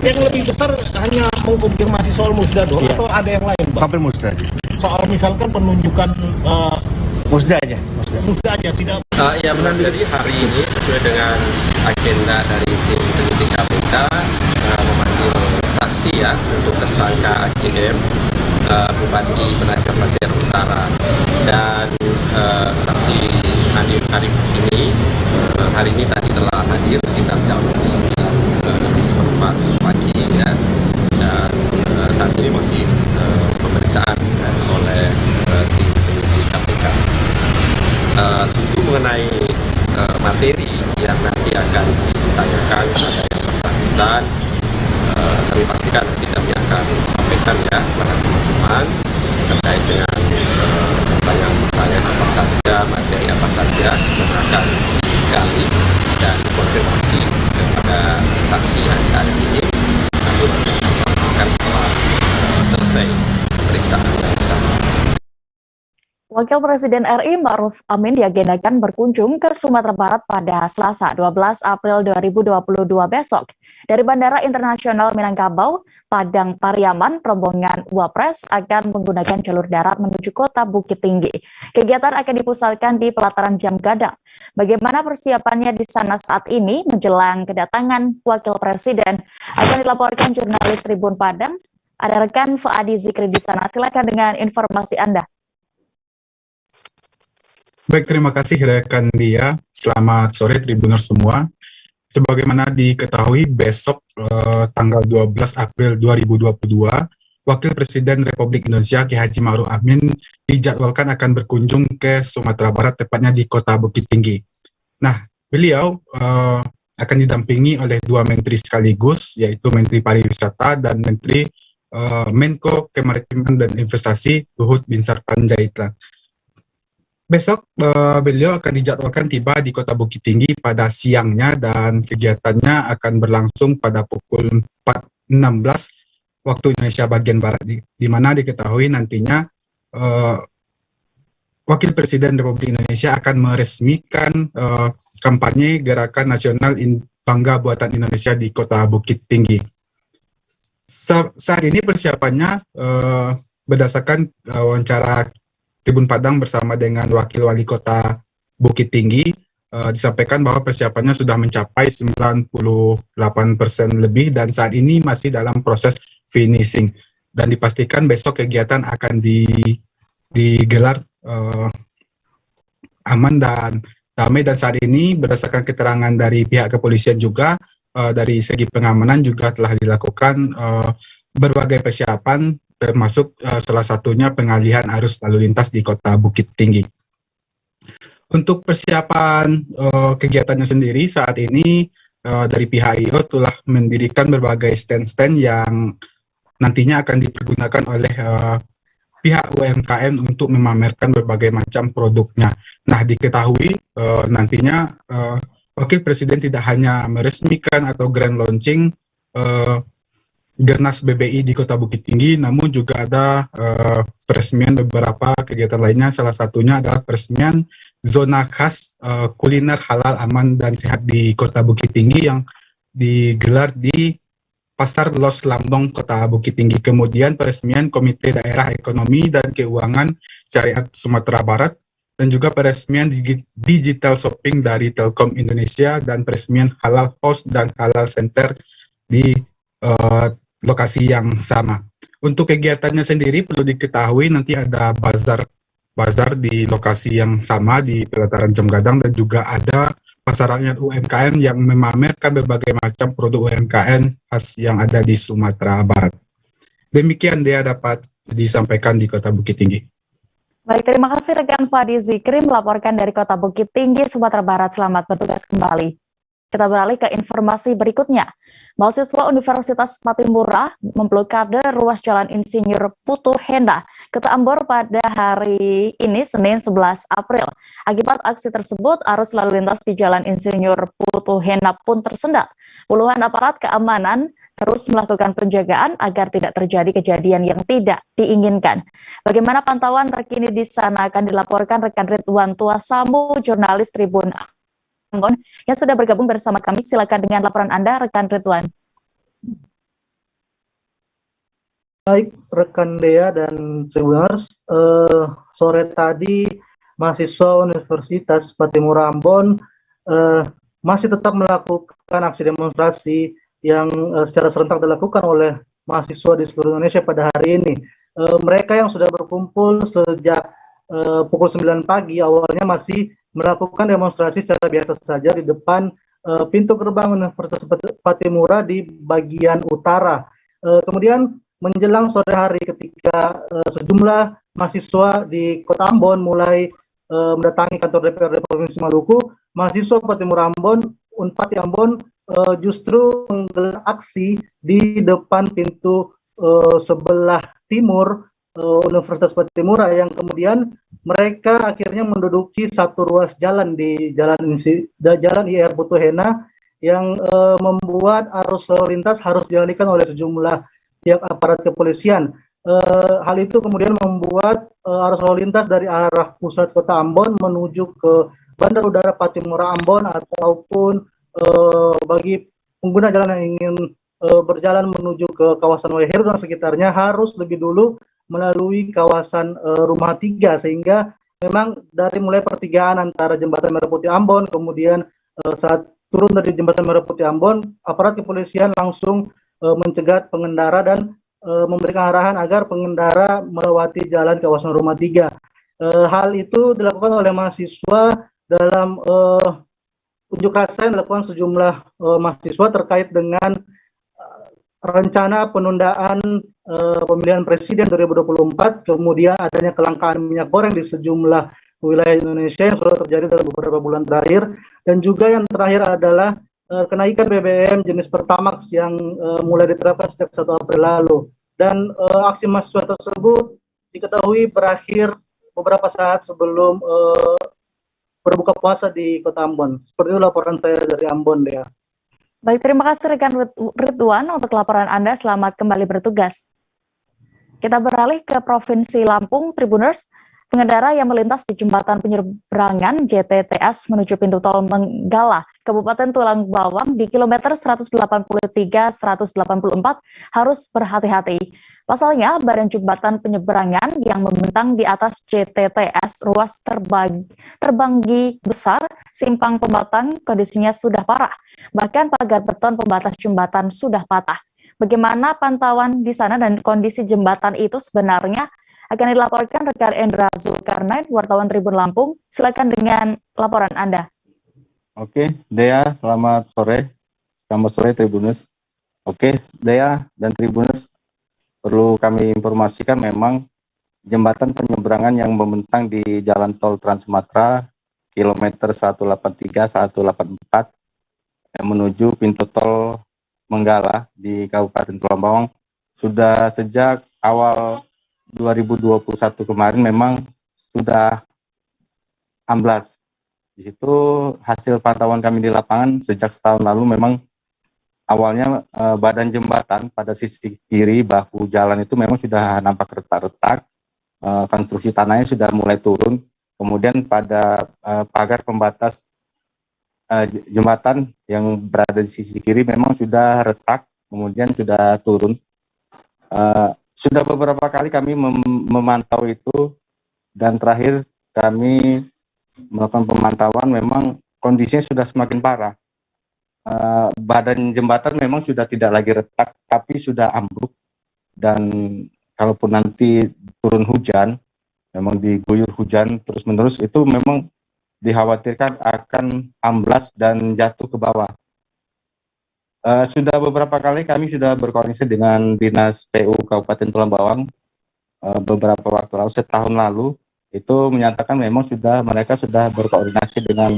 Yang lebih besar hanya mengkonfirmasi soal musda doang atau ada yang lain, Bang? Sampai musda aja. Soal misalkan penunjukan musda aja. Musda aja tidak. Ya benar, jadi hari ini sesuai dengan agenda dari tim penyidik KPK memanggil saksi ya untuk tersangka AGM Bupati Penajam Pasir Utara, dan saksi Andi Arief ini hari ini tadi telah hadir sekitar jam 9:04 pagi ya, dan saat ini masih pemeriksaan oleh tim penyidik KPK. Tentu mengenai materi yang nanti akan ditanyakan pada yang bersangkutan, kami pastikan nanti kami akan sampaikan ya kepada teman-teman terkait dengan pertanyaan apa saja, materi apa saja yang akan digali dan konfirmasi kepada saksi Andi Arief ini. Namun akan sampaikan setelah selesai pemeriksaan yang bersama. Wakil Presiden RI Ma'ruf Amin diagendakan berkunjung ke Sumatera Barat pada Selasa 12 April 2022 besok. Dari Bandara Internasional Minangkabau, Padang Pariaman, rombongan Wapres akan menggunakan jalur darat menuju kota Bukit Tinggi. Kegiatan akan dipusatkan di pelataran Jam Gadang. Bagaimana persiapannya di sana saat ini menjelang kedatangan Wakil Presiden akan dilaporkan jurnalis Tribun Padang. Ada rekan Fuadi Zikri di sana. Silakan dengan informasi Anda. Baik, terima kasih rekan Dia. Selamat sore Tribuners semua. Sebagaimana diketahui besok tanggal 12 April 2022, Wakil Presiden Republik Indonesia Ki Haji Ma'ruf Amin dijadwalkan akan berkunjung ke Sumatera Barat, tepatnya di kota Bukit Tinggi. Nah, beliau akan didampingi oleh dua menteri sekaligus, yaitu Menteri Pariwisata dan Menteri Menko Kemaritiman dan Investasi Luhut Binsar Panjaitan. Besok beliau akan dijadwalkan tiba di kota Bukit Tinggi pada siangnya dan kegiatannya akan berlangsung pada pukul 4.16 waktu Indonesia bagian Barat, di mana diketahui nantinya Wakil Presiden Republik Indonesia akan meresmikan kampanye Gerakan Nasional Bangga Buatan Indonesia di kota Bukit Tinggi. Saat ini persiapannya berdasarkan wawancara Tribun Padang bersama dengan Wakil Wali Kota Bukit Tinggi, disampaikan bahwa persiapannya sudah mencapai 98% lebih dan saat ini masih dalam proses finishing. Dan dipastikan besok kegiatan akan digelar aman dan damai, dan saat ini berdasarkan keterangan dari pihak kepolisian juga dari segi pengamanan juga telah dilakukan berbagai persiapan, termasuk salah satunya pengalihan arus lalu lintas di kota Bukit Tinggi. Untuk persiapan kegiatannya sendiri saat ini dari pihak IO telah mendirikan berbagai stand-stand yang nantinya akan dipergunakan oleh pihak UMKM untuk memamerkan berbagai macam produknya. Nah, diketahui nantinya Wakil Presiden tidak hanya meresmikan atau grand launching Gernas BBI di Kota Bukit Tinggi, namun juga ada peresmian beberapa kegiatan lainnya. Salah satunya adalah peresmian zona khas kuliner halal, aman, dan sehat di Kota Bukit Tinggi yang digelar di Pasar Los Lambong, Kota Bukit Tinggi. Kemudian peresmian Komite Daerah Ekonomi dan Keuangan Syariat Sumatera Barat, dan juga peresmian digital shopping dari Telkom Indonesia, dan peresmian Halal House dan Halal Center di lokasi yang sama. Untuk kegiatannya sendiri perlu diketahui nanti ada bazar di lokasi yang sama di pelataran Jam Gadang, dan juga ada pasar rakyat UMKM yang memamerkan berbagai macam produk UMKM khas yang ada di Sumatera Barat. Demikian dia dapat disampaikan di Kota Bukit Tinggi. Baik, terima kasih rekan Fadi Zikri melaporkan dari Kota Bukit Tinggi, Sumatera Barat. Selamat bertugas kembali. Kita beralih ke informasi berikutnya. Mahasiswa Universitas Patimura memblokade ruas Jalan Insinyur Putu Henda, Kota Ambon pada hari ini, Senin 11 April. Akibat aksi tersebut, arus lalu lintas di Jalan Insinyur Putu Henda pun tersendat. Puluhan aparat keamanan terus melakukan penjagaan agar tidak terjadi kejadian yang tidak diinginkan. Bagaimana pantauan terkini di sana akan dilaporkan rekan Ridwan Tuasamu, jurnalis Tribun Ambon yang sudah bergabung bersama kami. Silakan dengan laporan Anda, rekan Ridwan. Baik, rekan Dea dan Tribuners, sore tadi mahasiswa Universitas Patimura Ambon masih tetap melakukan aksi demonstrasi yang secara serentak dilakukan oleh mahasiswa di seluruh Indonesia pada hari ini. Mereka yang sudah berkumpul sejak pukul 9 pagi awalnya masih melakukan demonstrasi secara biasa saja di depan pintu gerbang Universitas Patimura di bagian utara. Kemudian menjelang sore hari ketika sejumlah mahasiswa di Kota Ambon mulai mendatangi kantor DPRD Provinsi Maluku, mahasiswa Patimura Ambon, Unpad Ambon justru menggelar aksi di depan pintu sebelah timur Universitas Patimura, yang kemudian mereka akhirnya menduduki satu ruas jalan di Jalan IR Putu Hena yang membuat arus lalu lintas harus dialihkan oleh sejumlah pihak aparat kepolisian. hal itu kemudian membuat arus lalu lintas dari arah pusat kota Ambon menuju ke Bandar Udara Patimura Ambon ataupun bagi pengguna jalan yang ingin berjalan menuju ke kawasan Waihir dan sekitarnya harus lebih dulu melalui kawasan Rumah 3, sehingga memang dari mulai pertigaan antara Jembatan Merah Putih Ambon, kemudian saat turun dari Jembatan Merah Putih Ambon, aparat kepolisian langsung mencegat pengendara dan memberikan arahan agar pengendara melewati jalan kawasan Rumah 3. Hal itu dilakukan oleh mahasiswa dalam unjuk rasa yang dilakukan sejumlah mahasiswa terkait dengan rencana penundaan pemilihan presiden 2024, kemudian adanya kelangkaan minyak goreng di sejumlah wilayah Indonesia yang sudah terjadi dalam beberapa bulan terakhir, dan juga yang terakhir adalah kenaikan BBM jenis Pertamax yang mulai diterapkan sejak 1 April lalu. Dan aksi mahasiswa tersebut diketahui berakhir beberapa saat sebelum berbuka puasa di Kota Ambon. Seperti itu laporan saya dari Ambon, Dea. Baik, terima kasih rekan Ridwan untuk laporan Anda. Selamat kembali bertugas. Kita beralih ke Provinsi Lampung, Tribuners. Pengendara yang melintas di jembatan penyeberangan JTTS menuju pintu tol Menggala, Kabupaten Tulang Bawang di kilometer 183-184 harus berhati-hati. Pasalnya, badan jembatan penyeberangan yang membentang di atas JTTS ruas terbanggi besar, simpang pembatang kondisinya sudah parah. Bahkan pagar beton pembatas jembatan sudah patah. Bagaimana pantauan di sana dan kondisi jembatan itu sebenarnya akan dilaporkan rekan Endra Zulkarnain, wartawan Tribun Lampung. Silakan dengan laporan Anda. Oke, Dea, selamat sore. Selamat sore Tribuners. Oke, Dea dan Tribuners, perlu kami informasikan memang jembatan penyeberangan yang membentang di Jalan Tol Trans Sumatera kilometer 183-184 yang menuju pintu tol Menggala di Kabupaten Tulang Bawang sudah sejak awal 2021 kemarin memang sudah amblas. Di situ hasil pantauan kami di lapangan sejak setahun lalu memang awalnya badan jembatan pada sisi kiri bahu jalan itu memang sudah nampak retak-retak, konstruksi tanahnya sudah mulai turun. Kemudian pada pagar pembatas jembatan yang berada di sisi kiri memang sudah retak, kemudian sudah turun. Sudah beberapa kali kami memantau itu, dan terakhir kami melakukan pemantauan memang kondisinya sudah semakin parah. Badan jembatan memang sudah tidak lagi retak, tapi sudah ambruk, dan kalaupun nanti turun hujan, memang diguyur hujan terus-menerus, itu memang dikhawatirkan akan amblas dan jatuh ke bawah. Sudah beberapa kali kami sudah berkoordinasi dengan Dinas PU Kabupaten Tulang Bawang beberapa waktu lalu, setahun lalu, itu menyatakan memang mereka sudah berkoordinasi dengan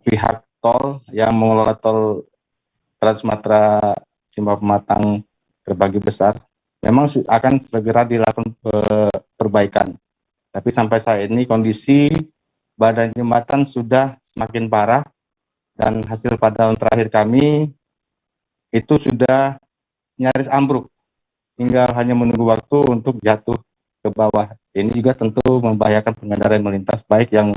pihak tol yang mengelola tol Trans Sumatera Simpang Pematang Terbanggi Besar, memang akan segera dilakukan perbaikan. Tapi sampai saat ini kondisi badan jembatan sudah semakin parah, dan hasil pantauan terakhir kami itu sudah nyaris ambruk, tinggal hanya menunggu waktu untuk jatuh ke bawah. Ini juga tentu membahayakan pengendara yang melintas, baik yang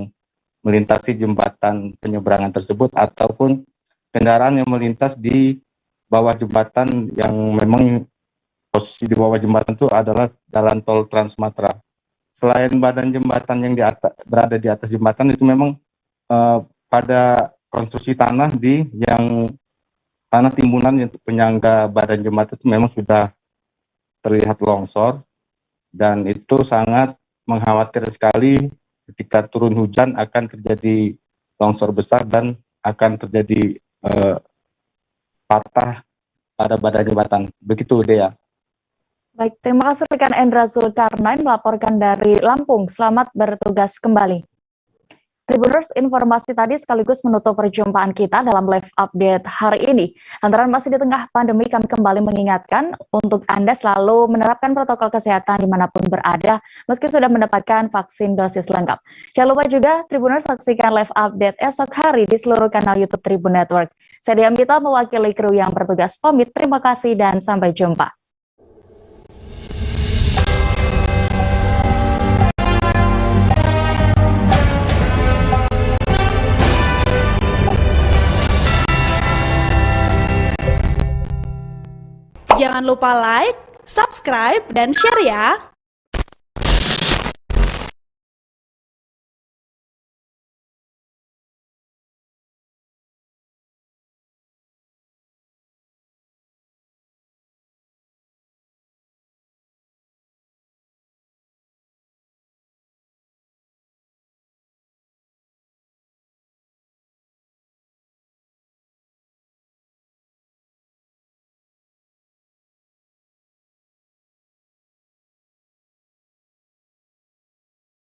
melintasi jembatan penyeberangan tersebut ataupun kendaraan yang melintas di bawah jembatan yang memang posisi di bawah jembatan itu adalah jalan tol Trans Sumatera. Selain badan jembatan yang berada di atas jembatan itu memang pada konstruksi tanah yang tanah timbunan untuk penyangga badan jembatan itu memang sudah terlihat longsor, dan itu sangat mengkhawatirkan sekali ketika turun hujan akan terjadi longsor besar dan akan terjadi patah pada badan jembatan. Begitu, Dea. Baik, terima kasih rekan Endra Zulkarnain melaporkan dari Lampung. Selamat bertugas kembali. Tribuners, informasi tadi sekaligus menutup perjumpaan kita dalam live update hari ini. Lantaran masih di tengah pandemi, kami kembali mengingatkan untuk Anda selalu menerapkan protokol kesehatan dimanapun berada, meski sudah mendapatkan vaksin dosis lengkap. Jangan lupa juga, Tribuners, saksikan live update esok hari di seluruh kanal YouTube Tribun Network. Saya Diam Gita mewakili kru yang bertugas pamit. Terima kasih dan sampai jumpa. Jangan lupa like, subscribe, dan share ya.